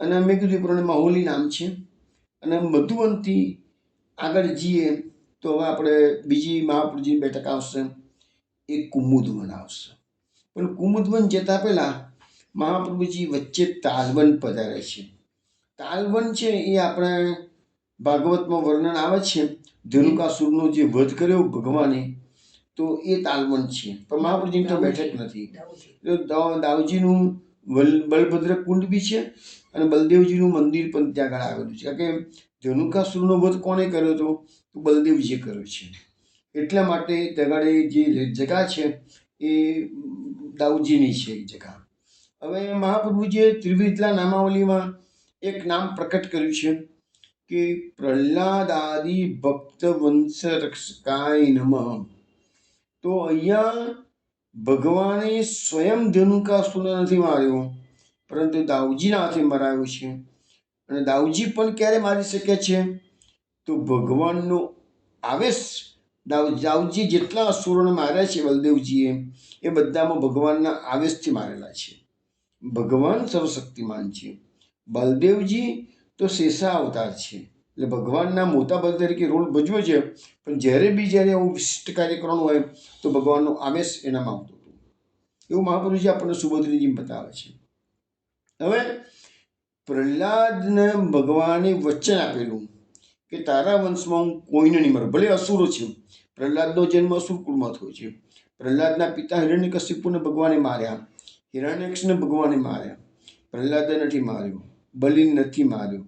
અને મેં કીધું એ પ્રમાણે માહોલી નામ છે. અને મધુવનથી આગળ જઈએ તો હવે આપણે બીજી મહાપ્રભુજીની બેઠક આવશે, એ કુમુદવન આવશે. પણ કુમુદવન જતા પહેલાં મહાપ્રભુજી વચ્ચે તાલવન પધારે છે. તાલવન છે એ આપણે ભાગવતમાં વર્ણન આવે છે, ધનુકાસુરનો જે વધ કર્યો ભગવાને, તો એ તાલવન છે. પણ મહાપ્રભુજીની તો બેઠક નથી. દાઉજીનું બલભદ્ર કુંડ બી છે અને બલદેવજીનું મંદિર પણ ત્યાં આગળ આવેલું છે. કારણ કે ધનુકાસુરનો વધ કોણે કર્યો હતો તો બલદેવજીએ કર્યો છે. એટલા માટે ત્યાં જે જગા છે એ દાઉજીની છે એ જગા. હવે મહાપ્રભુજીએ ત્રિવિધલા નામાવલીમાં એક નામ પ્રકટ કર્યું છે કે પ્રહલાદ આદિ ભક્ત વંશ રક્ષકાય નમઃ. તો અહીંયા ભગવાને સ્વયં ધનુકાસુર નથી માર્યો, પરંતુ દાઉજીના હાથે મરાયો છે. અને દાઉજી પણ ક્યારે મારી શકે છે તો ભગવાનનો આવેશ. દાઉજી જેટલા અસુરોને માર્યા છે બલદેવજીએ, એ બધામાં ભગવાનના આવેશથી મારેલા છે. ભગવાન સર્વશક્તિમાન છે. બલદેવજી તો શેષા અવતાર છે, એટલે ભગવાનના મોટા ભાગ તરીકે રોલ ભજવ્યો છે. પણ જ્યારે આવું વિશિષ્ટ કાર્ય કરવાનું હોય તો ભગવાનનો આવેશ એનામાં આવતો હતો. એવું મહાપ્રભુજી આપણને સુભદ્રીજી બતાવે છે. હવે પ્રહલાદને ભગવાને વચન આપેલું કે તારા વંશમાં હું કોઈને નહીં મારું, ભલે અસુરો છે. પ્રહલાદનો જન્મ અસુરકુળમાં થયો છે. પ્રહલાદના પિતા હિરણ્યકશિપુને ભગવાને માર્યા, હિરણ્યક્ષને ભગવાને માર્યા, પ્રહલાદે નથી માર્યો, બલિને નથી માર્યો,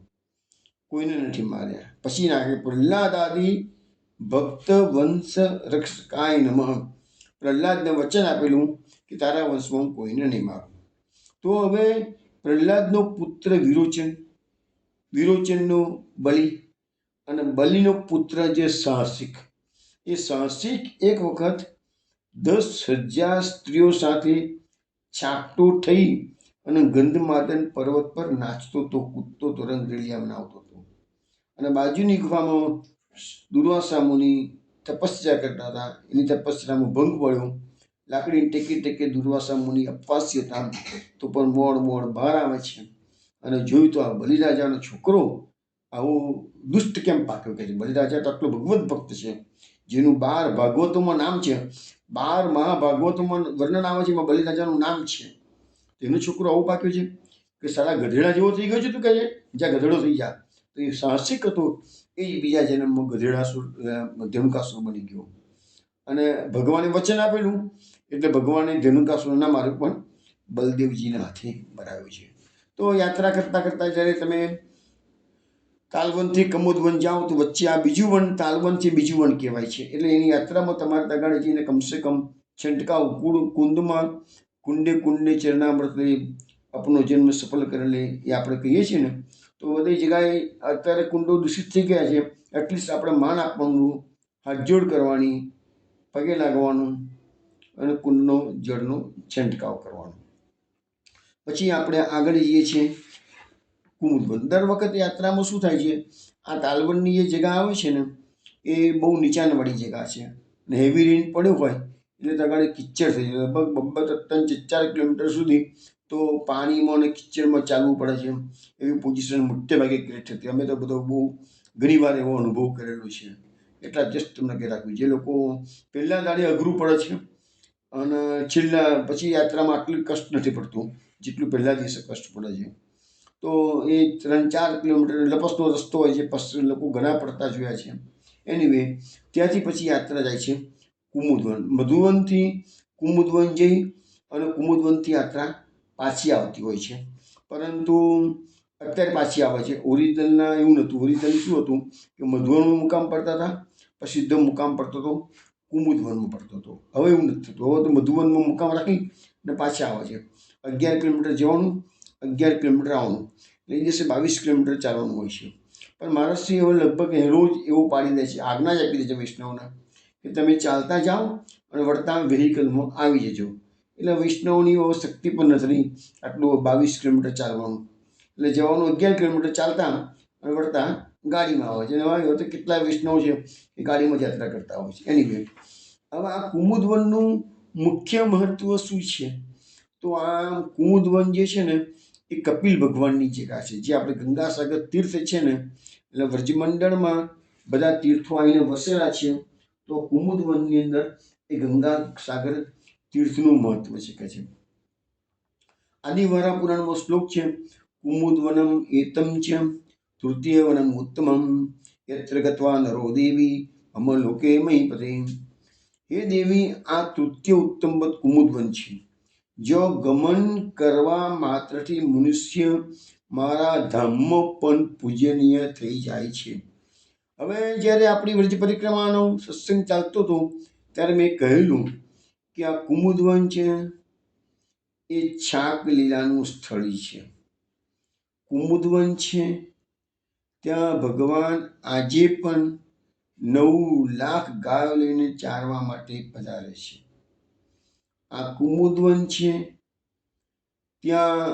કોઈને નથી માર્યા. પછી નાખે પ્રહલાદ આદિ ભક્ત વંશ રક્ષકાય નમઃ. પ્રહલાદને વચન આપેલું કે તારા વંશમાં હું કોઈને નહીં મારું. તો હવે પ્રહલાદનો પુત્ર વિરોચન, વિરોચનનો બલિ, અને બલિનો પુત્ર જે સાહસિક, એ સાહસિક એક વખત 10,000 સ્ત્રીઓ સાથે છાપટો થઈ અને ગંધમાદન પર્વત પર નાચતો તો, કૂદતો તો, રંગરેલિયા બનાવતો હતો. અને બાજુની ગુફામાં દુર્વાસા મુનિ તપસ્યા કરતા હતા. એની તપસ્યામાં ભંગ પડ્યો. લાકડીને ટેકે ટેકે દુર્વાસા મુનિ અપવાસી હતા, તો પણ મોડ બહાર આવે છે અને જોયું તો આ બલિરાજાનો છોકરો આવો દુષ્ટ કેમ પાક્યો. કે બલિરાજા તો આટલો ભગવત ભક્ત છે, જેનું 12 ભાગવતોમાં નામ છે, 12 મહાભાગવતોમાં વર્ણન આવે છે, એમાં બલિરાજાનું નામ છે. તેનો છોકરો આવો પાક્યો છે કે સારા ગધેડા જેવો થઈ ગયો છે. તું કહે છે જ્યાં ગધેડો થઈ જા. તો એ સાહસિક હતો, એ જ બીજા જન્મમાં ગધેડાસુર, ધેનુકાસુર બની ગયો. અને ભગવાને વચન આપેલું એટલે ભગવાને ધેનુકાસુર ના માર્યું, પણ બલદેવજીના હાથે મરાવ્યો છે. તો યાત્રા કરતાં કરતાં જ્યારે તમે તાલવનથી કમોદવન જાઓ તો વચ્ચે આ બીજું વન, તાલવનથી બીજું વન કહેવાય છે. એટલે એની યાત્રામાં તમારે તગાડે જઈને કમસે કમ છંટકાવ કુંડમાં કુંડે કુંડે ચરણામૃત લે આપનો જન્મ સફળ કરે લે, એ આપણે કહીએ છીએ ને. તો બધી જગ્યાએ અત્યારે કુંડો દૂષિત થઈ ગયા છે. એટલીસ્ટ આપણે માન આપવાનું, હાથ જોડ કરવાની, પગે લાગવાનું અને કુંડનો જળનો છંટકાવ કરવાનો. પછી આપણે આગળ જઈએ છીએ કુમુદવન. દર વખત યાત્રામાં શું થાય છે, આ તાલવનની જે જગ્યા આવે છે ને, એ બહુ નીચાણવાળી જગ્યા છે અને હેવી રેન પડ્યો હોય એટલે તગાડે કિચ્ચર થઈ જાય. લગભગ 3-4 કિલોમીટર સુધી તો પાણીમાં અને કિચ્ચરમાં ચાલવું પડે છે. એવી પોઝિશન મોટે ભાગે ક્રિએટ થતી. અમે તો બધો બહુ ઘણી વાર એવો અનુભવ કરેલો છે. એટલા જસ્ટ તમને કહી રાખવું, જે લોકો પહેલા દાડે અઘરું પડે છે અને છેલ્લા પછી યાત્રામાં આટલું કષ્ટ નથી પડતું જેટલું પહેલા દિવસે કષ્ટ પડે છે. તો એ 3-4 કિલોમીટર લપસનો રસ્તો હોય છે, પછી લોકો ઘણા પડતા જોયા છે. એનીવે ત્યાંથી પછી યાત્રા જાય છે કુમુદવન. મધુવનથી કુમુદવન જઈ અને કુમુદવનથી યાત્રા પાછી આવતી હોય છે. પરંતુ અત્યારે પાછી આવે છે. ઓરિજિનલના એવું નહોતું. ઓરિજિનલ શું હતું કે મધુવનમાં મુકામ પડતા હતા, પછી સીધો મુકામ પડતો હતો કુમુદવનમાં પડતો હતો. હવે એવું નથી થતું. હવે તો મધુવનમાં મુકામ રાખી અને પાછા આવે છે. 11 કિલોમીટર જવાનું, 11 કિલોમીટર આવવાનું, એટલે એ દિવસે 22 કિલોમીટર ચાલવાનું હોય છે. પણ મહારાજશ્રી હવે લગભગ રોજ એવું પાડી દે છે, આજ્ઞા જ આપી દે છે વૈષ્ણવને કે તમે ચાલતા જાઓ અને વળતા વ્હીકલમાં આવી જજો. એટલે વૈષ્ણવની શક્તિ પણ નથી આટલું 22 કિલોમીટર ચાલવાનું. એટલે જવાનું 11 કિલોમીટર ચાલતા અને વળતા ગાડીમાં આવે છે. અને હવે તો કેટલા વૈષ્ણવ છે એ ગાડીમાં યાત્રા કરતા હોય છે. એનીવે હવે આ કુમુદવનનું મુખ્ય મહત્વ શું છે? તો આ કુમુદવન જે છે ને, એ કપિલ ભગવાનની જગ્યા છે. જે આપણે ગંગાસાગર તીર્થ છે ને, એટલે વ્રજમંડળમાં બધા તીર્થો આવીને વસેલા છે. તો કુમુદવનની અંદર એ ગંગાસાગર તીર્થનું મહત્વ છે. કે છે આદિવરા પુરાણમાં શ્લોક છે, કુમુદવનમ એતમ ચ તૃતીય વનમ ઉત્તમમ યત્ર ગત્વા નરો દેવી અમલોકે મહીપતે. હે દેવી, આ તૃતીય ઉત્તમ કુમુદવન છે. જો ગમન કરવા માત્રથી મનુષ્ય મારા ધામમાં પણ પૂજનીય થઈ જાય છે. હવે જ્યારે આપણી વ્રજ પરિક્રમાનો સત્સંગ ચાલતો હતો ત્યારે મેં કહેલું કે આ કુમુદવન છે એ છાક લીલાનું સ્થળ છે. કુમુદવન છે ત્યાં ભગવાન આજે પણ 9 લાખ ગાયો લઈને ચારવા માટે પધારે છે. આ કુમુદવન છે ત્યાં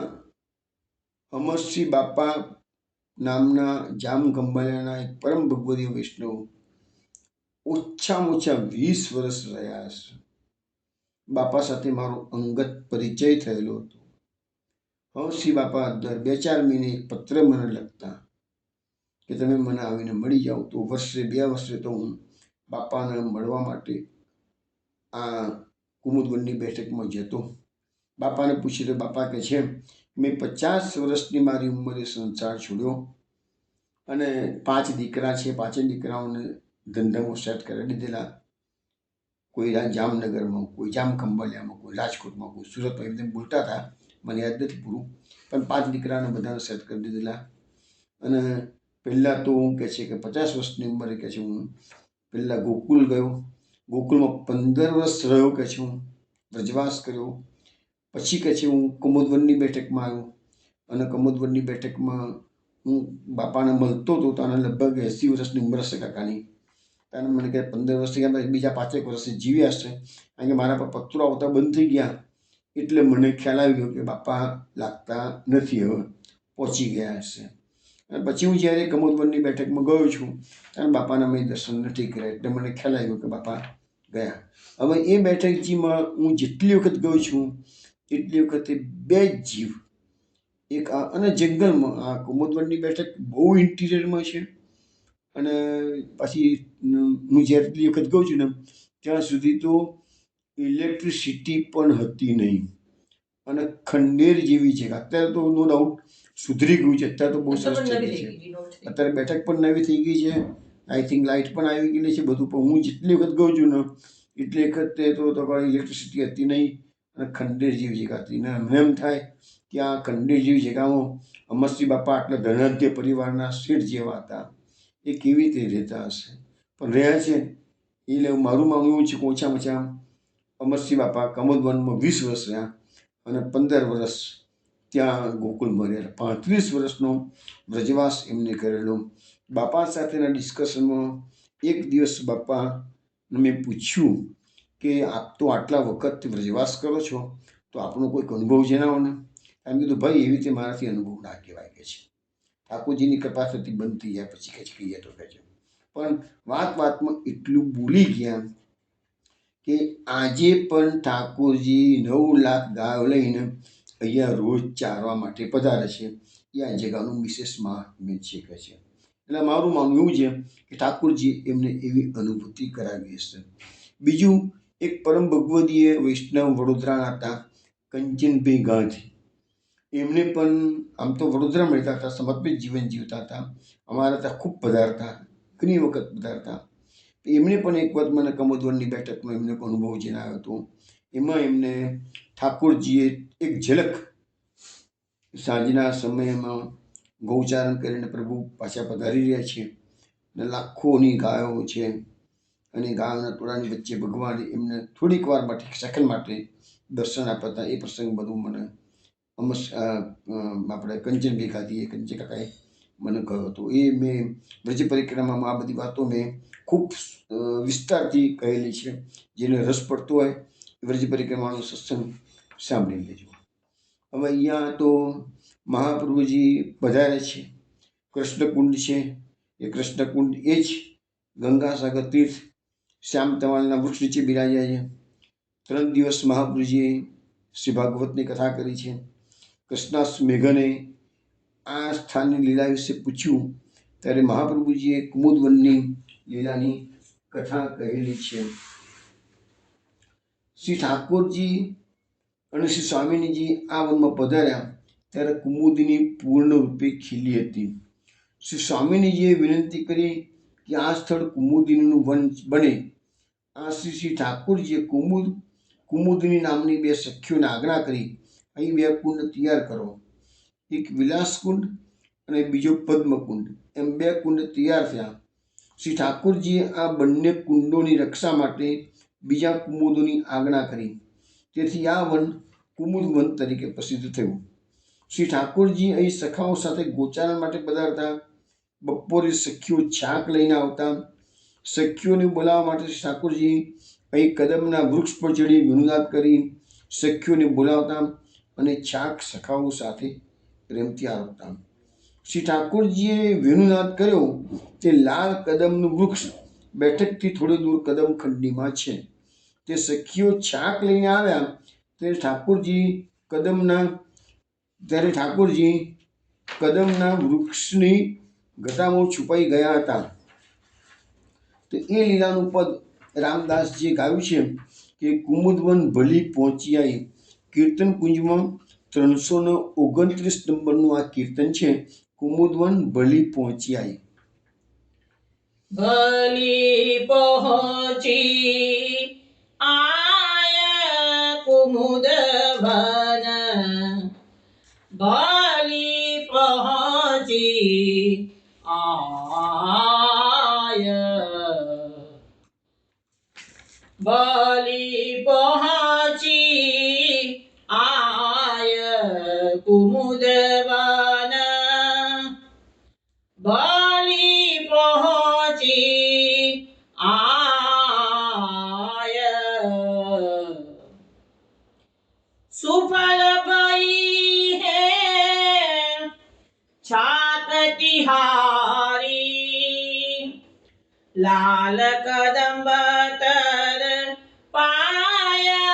અમરસિંહ બાપા નામના જામખંભાળિયાના એક પરમ ભગવદીય વૈષ્ણવ ઓછામાં ઓછા 20 વર્ષ રહ્યા છે. બાપા સાથે મારો અંગત પરિચય થયેલો હતો. હંસસિંહ બાપા દર 2-4 મહિને એક પત્ર મને લખતા કે તમે મને આવીને મળી જાઓ. તો વર્ષે 2 વર્ષે તો હું બાપાને મળવા માટે આ કુમુદવનની બેઠકમાં જતો. બાપાને પૂછ્યું તો બાપા કહે છે, મેં 50 વર્ષની મારી ઉંમરે સંસાર છોડ્યો અને 5 દીકરા છે. 5 દીકરાઓને ધંધામાં સેટ કરી દીધેલા. કોઈ જામનગરમાં, કોઈ જામખંભાળિયામાં, કોઈ રાજકોટમાં, કોઈ સુરતમાં, એમ તેમ બોલતા હતા, મને યાદ નથી પૂરું, પણ 5 દીકરાને બધાને સેટ કરી દીધેલા. અને પહેલાં તો હું કહે છે કે 50 વર્ષની ઉંમરે કહે છે હું પહેલાં ગોકુલ ગયો, ગોકુલમાં 15 વર્ષ રહ્યો કહે છે હું, વ્રજવાસ કર્યો. પછી કહે છે હું કમોદવનની બેઠકમાં આવ્યો, અને કમોદવનની બેઠકમાં હું બાપાને મળતો હતો, તો આને લગભગ 80 વર્ષની ઉંમર હશે કાકાની. ત્યારે મને કહે 15 વર્ષ થઈ ગયા, બીજા 5 વર્ષ જીવ્યા હશે, કારણ કે મારા પર પત્રો આવતા બંધ થઈ ગયા. એટલે મને ખ્યાલ આવી ગયો કે બાપા લાગતા નથી, હવે પહોંચી ગયા હશે. અને પછી હું જ્યારે કમોદવનની બેઠકમાં ગયો છું ત્યારે બાપાના મેં દર્શન નથી કર્યા, એટલે મને ખ્યાલ આવ્યો કે બાપા ગયા. હવે એ બેઠકજીમાં હું જેટલી વખત ગયો છું એટલી વખતે 2 જીવ, એક આ અને જંગલમાં, આ કમોદવનની બેઠક બહુ ઇન્ટિરિયરમાં છે. અને પછી હું જેટલી વખત ગયો છું ને ત્યાં સુધી તો ઇલેક્ટ્રિસિટી પણ હતી નહીં, અને ખંડેર જેવી છે. અત્યારે તો નો ડાઉટ સુધરી ગયું છે, અત્યારે તો બહુ સરસ થઈ ગઈ છે. અત્યારે બેઠક પણ નવી થઈ ગઈ છે, આઈ થિંક લાઇટ પણ આવી ગયેલી છે, બધું. પણ હું જેટલી વખત ગયો છું ને એટલી વખતે તો ઇલેક્ટ્રિસિટી હતી નહીં, અને ખંડેર જેવી જગ્યા હતી. ને અમને એમ થાય કે આ ખંડેર જેવી જગ્યામાં અમરસિંહ બાપા આટલા ધનાઢ્ય પરિવારના શેઠ જેવા હતા, એ કેવી રીતે રહેતા હશે, પણ રહ્યા છે. એટલે મારું માનવું એવું છે કે ઓછામાં ઓછા અમરસિંહ બાપા કમોદવનમાં 20 વર્ષ રહ્યા, અને 15 વર્ષ ત્યાં ગોકુલમાં રહેલા. 35 વર્ષનો વ્રજવાસ એમને કરેલો. બાપા સાથેના ડિસ્કશનમાં એક દિવસ બાપાને મેં પૂછ્યું કે આપ તો આટલા વખત વ્રજવાસ કરો છો, તો આપણો કોઈક અનુભવ જણાવો ને. એમ કીધું ભાઈ એવી રીતે મારાથી અનુભવ ના કહેવાય કે છે, ઠાકોરજીની કૃપા થતી બંધ થઈ જાય પછી કે છે કહીએ તો કહે છે. પણ વાતમાં એટલું બોલી ગયા કે આજે પણ ઠાકોરજી 9 લાખ ગાયો લઈને અહીંયા રોજ ચારવા માટે પધારે છે, એ આ જગાનું વિશેષ મહાત્મ્ય છે કહે છે. એટલે મારું માનવું એવું છે કે ઠાકોરજી એમને એવી અનુભૂતિ કરાવી હશે. બીજું, એક પરમ ભગવદીય વૈષ્ણવ વડોદરાના હતા, કંચનભાઈ ગાંધી. એમને પણ આમ તો વડોદરામાં રહેતા હતા, સમર્પિત જીવન જીવતા હતા, અમારા ત્યાં ખૂબ પધારતા, ઘણી વખત પધારતા. એમને પણ એક વખત મને કમોદવનની બેઠકનો એમને અનુભવ જણાવ્યો હતો. એમાં એમને ઠાકોરજીએ એક ઝલક, સાંજના સમયમાં ગૌચારણ કરીને પ્રભુ પાછા પધારી રહ્યા છે, ને લાખોની ગાયો છે, અને ગાયોના ટોળાની વચ્ચે ભગવાને એમને થોડીક વાર માટે, સેકન્ડ માટે દર્શન આપ્યા હતા. એ પ્રસંગ બધું મને આપણે કંચનભાઈ ગાંધીએ, કંચન કાકાએ મને કહ્યો હતો. એ મેં વ્રજ પરિક્રમામાં આ બધી વાતો મેં ખૂબ વિસ્તારથી કહેલી છે. જેને રસ પડતો હોય એ વ્રજ પરિક્રમાનો સત્સંગ સાંભળી લેજો. હવે અહીંયા તો મહાપ્રભુજી પધારે છે, કૃષ્ણકુંડ છે, એ કૃષ્ણકુંડ એ જ ગંગાસાગર તીર્થ શ્યામ તમાલના વૃક્ષ નીચે બિરાજ્યા છે. 3 દિવસ મહાપ્રભુજીએ શ્રી ભાગવતની કથા કરી છે. કૃષ્ણાસ મેઘને આ સ્થાનની લીલા વિશે પૂછ્યું ત્યારે મહાપ્રભુજીએ કુમુદવનની લીલાની કથા કહેલી છે. શ્રી ઠાકોરજી અને શ્રી સ્વામિનીજી આ વનમાં પધાર્યા ત્યારે કુમુદની પૂર્ણ રૂપે ખીલી હતી. શ્રી સ્વામિનીજીએ વિનંતી કરી કે આ સ્થળ કુમુદીનું વન બને. આ શ્રી ઠાકોરજીએ કુમુદની નામની 2 સખીઓને આજ્ઞા કરી, અહીં 2 કુંડ તૈયાર કરો, એક વિલાસકુંડ અને બીજો પદ્મકુંડ, એમ 2 કુંડ તૈયાર થયા. શ્રી ઠાકોરજીએ આ બંને કુંડોની રક્ષા માટે બીજા કુમુદોની આજ્ઞા કરી, તેથી આ વન કુમુદ વન તરીકે પ્રસિદ્ધ થયું. શ્રી ઠાકોરજી અહીં સખાઓ સાથે ગોચારણ માટે પધારતા. બપોરે સખીઓ છાક લઈને આવતા. સખીઓને બોલાવવા માટે શ્રી ઠાકોરજી અહીં કદમના વૃક્ષ પર ચડી વિનુનાદ કરી સખીઓને બોલાવતા અને છાક સખાઓ સાથે પ્રેમથી આરોગતા. શ્રી ઠાકોરજીએ વેણુનાદ કર્યો તે લાલ કદમનું વૃક્ષ બેઠકથી થોડી દૂર કદમ ખંડીમાં છે. તે સખીઓ છાક લઈને આવ્યા ત્યારે ઠાકોરજી કદમના વૃક્ષની ગટામાં છુપાઈ ગયા હતા. તો એ લીલાનું પદ રામદાસજીએ ગાયું છે કે કુમુદવન ભલી પહોંચી આવી. કીર્તન કુંજમાં 329 નંબરનું આ કીર્તન છે, કુમુદવન ભલી પહોંચી આવી. ભલી પહોંચી કુમુદ વન ભલી પહોંચી આય ભલી પહોંચી આય કુમુદ વન ભલી પહોંચી આય સુફલ ભઈ હે છાત તિહારી લાલ કદંબ તર પાય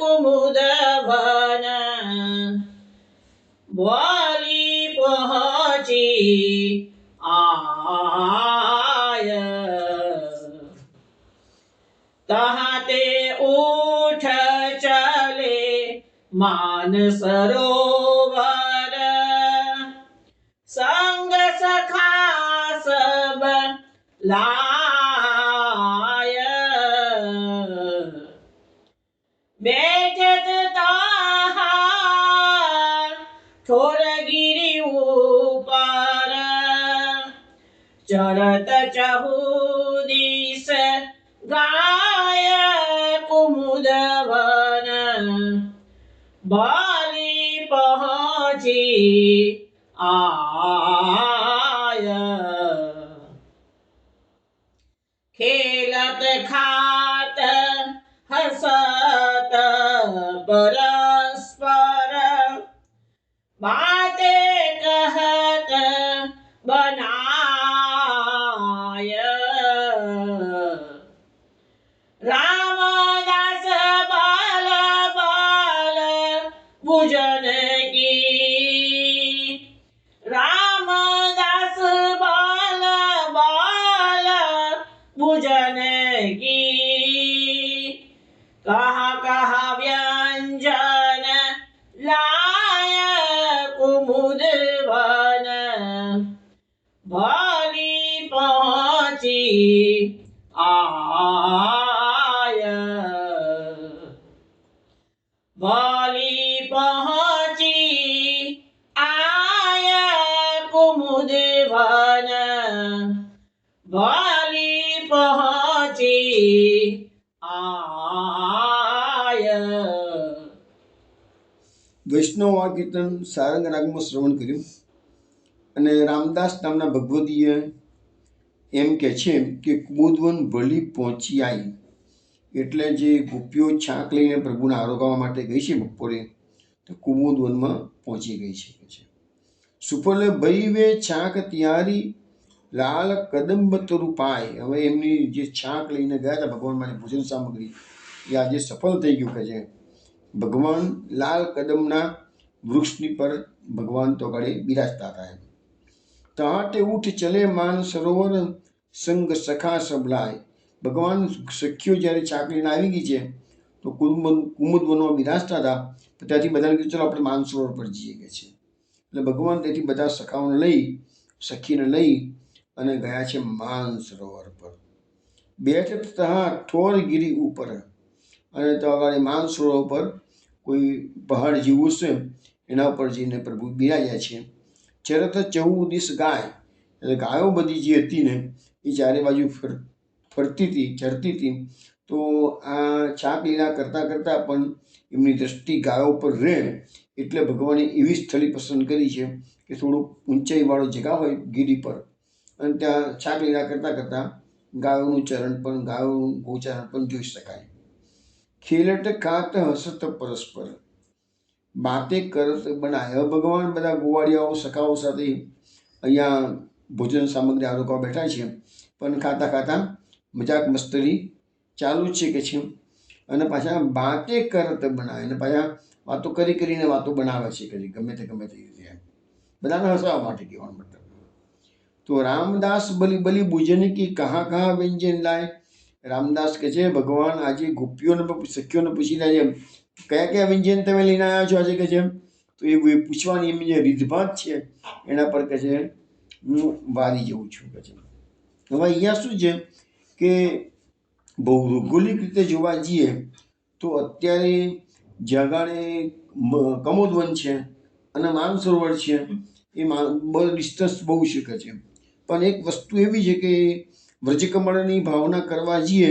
કુમુદ વન ભલી પહોંચી આય તહાતે ઉઠ ચલે માન સરોવર સંગ સખા સબ લાય બેઠત તાહાર ઠોર ગિરી ઉપર ચરત ચહુદીસ ગાય કુમુદ વન ભલી પહોંચી આય ખેલત ખાત હસત પરસ્પર બાતે કહત બનાય રામદાસ બાલ બાલ પૂજન કી રામદાસ બાલ બાલ પૂજન કી કહા કહા વ્યંજન લાય કુમુદ વન ભલી પહોંચી આય ભલી પહોંચી આય કુમુદ વન ભલી પહોંચી આય વૈષ્ણવ આ કીર્તન સારંગ રાગમાં શ્રવણ કર્યું અને રામદાસ નામના ભગવદીએ એમ કહે છે કે કુમુદવન ભલી પહોંચી આવી એટલે જે ગોપીઓ છાંક લઈને પ્રભુને આરોગવા માટે ગઈ છે બપોરે તો કુમુદવનમાં પહોંચી ગઈ છે સુફલ ભઈ વે છાંક તિહારી લાલ કદંબ તરુ પાય. હવે એમની જે છાંક લઈને ગયા હતા ભગવાન માટે ભોજન સામગ્રી એ આજે સફળ થઈ ગયું કે છે ભગવાન લાલ કદમના વૃક્ષની પર ભગવાન તો આગળ બિરાજતા હતા એમ. તહાટે ઉઠ ચલે માન સરોવર સંગ સખા સબલાય. ભગવાન સખીઓ જ્યારે છાંક લઈને આવી ગઈ છે તો કુમુદવનમાં બિરાજતા હતા તો ત્યાંથી બધાને કીધું ચલો આપણે માન સરોવર પર જઈએ કે છે. એટલે ભગવાન ત્યાંથી બધા સખાઓને લઈ સખીને લઈ અને ગયા છે માન સરોવર પર. બેઠ તહા ઠોર ગીરી ઉપર અને તો આગળ માન સરોવર પર કોઈ પહાડ જેવું છે એના ઉપર જઈને પ્રભુ બિરાજ્યા છે. ચરત 14 ગાય એટલે ગાયો બધી જે હતી ને એ ચારે બાજુ ફરતી હતી ચરતી હતી. તો આ છાક લીલા કરતાં કરતાં પણ એમની દ્રષ્ટિ ગાયો પર રહે એટલે ભગવાને એવી સ્થળી પસંદ કરી છે કે થોડુંક ઊંચાઈવાળો જગા હોય ગીરી પર અને ત્યાં છાક લીલા કરતાં કરતાં ગાયોનું ચરણ પણ ગાયોનું ગોચરણ પણ જોઈ શકાય. ખેલટ ખાત હસત પરસ્પર બાતે કરત બનાય. હવે ભગવાન બધા ગોવાળિયાઓ સખાઓ સાથે અહીંયા ભોજન સામગ્રી આરોગવા બેઠા છે પણ ખાતા ખાતા મજાક મસ્તરી ચાલુ છે કે છે અને પાછા બાતે કરત બનાય અને પાછા વાતો કરીને વાતો બનાવે છે કે ગમે તે રીતે બધાને હસાવવા માટે કહેવાનો મતલબ. તો રામદાસ બલી બલી બુજન કી કહા વ્યંજન લાય. રામદાસ કે છે ભગવાન આજે ગોપીઓને સખીઓને પૂછી રહ્યા છે કયા વ્યંજન તમે લઈને આવ્યા છો આજે કે છે. તો એ પૂછવાની એમની જે રીતભાત છે એના પર કે છે હું વારી જઉં છું કે છે. હવે અહીંયા શું છે કે ભૌગોલિક રીતે જોવા જઈએ તો અત્યારે જ્યાં ગાળે કમોદવન છે અને માનસરોવર છે, એ ડિસ્ટન્સ બહુ શકે છે. પણ એક વસ્તુ એવી છે કે વ્રજકમળની ભાવના કરવા જઈએ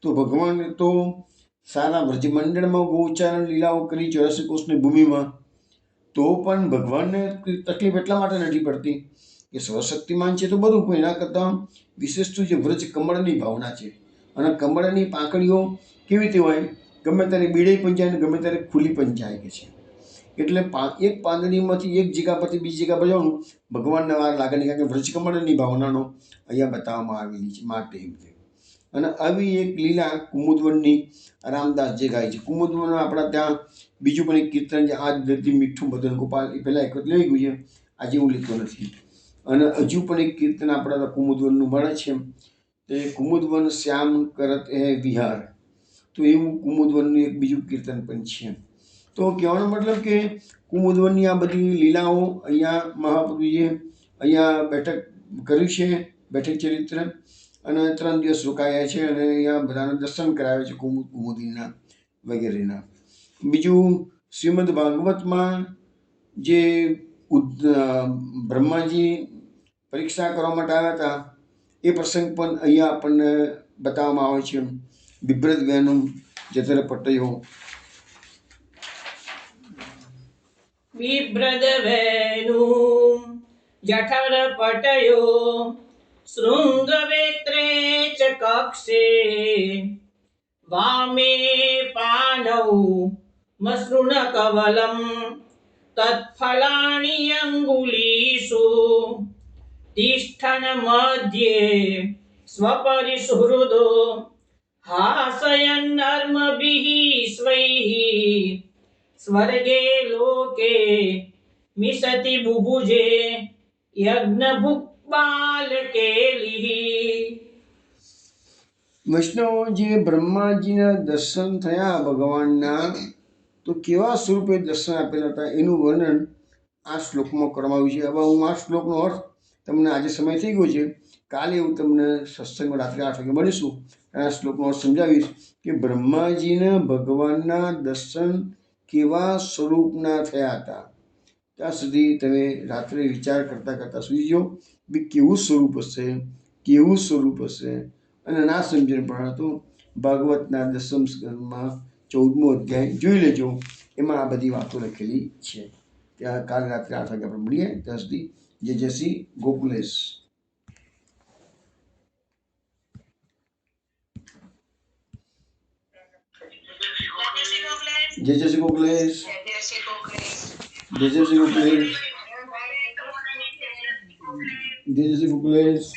તો ભગવાને તો સારા વ્રજમંડળમાં ગોચારણ લીલાઓ કરી 84 કોષની ભૂમિમાં, તો પણ ભગવાનને તકલીફ એટલા માટે નથી પડતી કે સ્વશક્તિમાન છે તો બધું, પણ એના કરતાં વિશેષ તો જે વ્રજ કમળની ભાવના છે. અને કમળની પાંખડીઓ કેવી રીતે હોય, ગમે ત્યારે બીડે પણ જાય ને ગમે ત્યારે ખુલ્લી પણ જાય કે છે. એટલે એક પાંદડીમાંથી એક જગ્યા પરથી બીજી જગ્યા પર જવાનું ભગવાનને વાર લાગે નહીં, કારણ કે વ્રજકમળની ભાવનાનો અહીંયા બતાવવામાં આવેલી છે માટે એમ છે. અને આવી એક લીલા કુમુદવનની રામદાસજી ગાય છે. કુમુદવન આપણા ત્યાં બીજું પણ એક કીર્તન છે, આજ ધરતી મીઠું મદન ગોપાલ, એ પહેલાં એક વખત લઈ ગયું છે, આજે હું લેતો નથી. અને હજુ પણ એક કીર્તન આપણા કુમુદવનનું મળે છે, તે કુમુદવન શ્યામ કરત હે વિહાર, તો એવું કુમુદવનનું એક બીજું કીર્તન પણ છે. તો કહેવાનો મતલબ કે કુમુદવનની આ બધી લીલાઓ અહીંયા મહાપ્રભુજીએ અહીંયા બેઠક કર્યું છે, બેઠક ચરિત્ર, અને 3 દિવસ રોકાયા છે અને અહીંયા બધાને દર્શન કરાવે છે કુમુદીના વગેરેના. બીજું શ્રીમદ ભાગવતમાં જે બ્રહ્માજી પરીક્ષા કરવા માટે આવ્યા હતા એ પ્રસંગ પણ અહીંયા આપણને બતાવવામાં આવે છે. બિભ્રત વેનું જતર પટયો, बिभ्रदवेणुं जठरपटयो शृङ्गवेत्रे च कक्षे वामे पाणौ मसृणकवलं तत्फलानि अङ्गुलीषु तिष्ठन् मध्ये स्वपरिसुहृदो हासयन्नर्मभिः स्वैः स्वर्गे लोके मिशति बुभुजे यज्ञभुक् बालकेलिः. વૈષ્ણવો જે બ્રહ્માજીના દર્શન થયા ભગવાનના, તો કેવા સ્વરૂપે દર્શન આપેલા હતા એનું વર્ણન આ શ્લોકમાં કરવામાં આવ્યું છે. હવે હું આ શ્લોકનો અર્થ તમને, આજે સમય થઈ ગયો છે, કાલે હું તમને સત્સંગમાં રાત્રે 8 વાગે મળીશું, આ શ્લોકનો અર્થ સમજાવીશ કે બ્રહ્માજીના ભગવાનના દર્શન કેવા સ્વરૂપના થયા હતા. ત્યાં સુધી તમે રાત્રે વિચાર કરતાં કરતાં સુઈ જાઓ બી કેવું સ્વરૂપ હશે, કેવું સ્વરૂપ હશે. અને ના સમજણ પડે તો ભાગવતના 10મા સ્કંદમાં 14મો અધ્યાય જોઈ લેજો, એમાં આ બધી વાતો લખેલી છે. ત્યાં કાલે રાત્રે 8 વાગે આપણે મળીએ. ત્યાં સુધી જય શ્રી ગોકુલેશ. જય શ્રી ગોકુલેશ. જય શ્રી ગોકુલેશ. જય શ્રી ગોકુલેશ.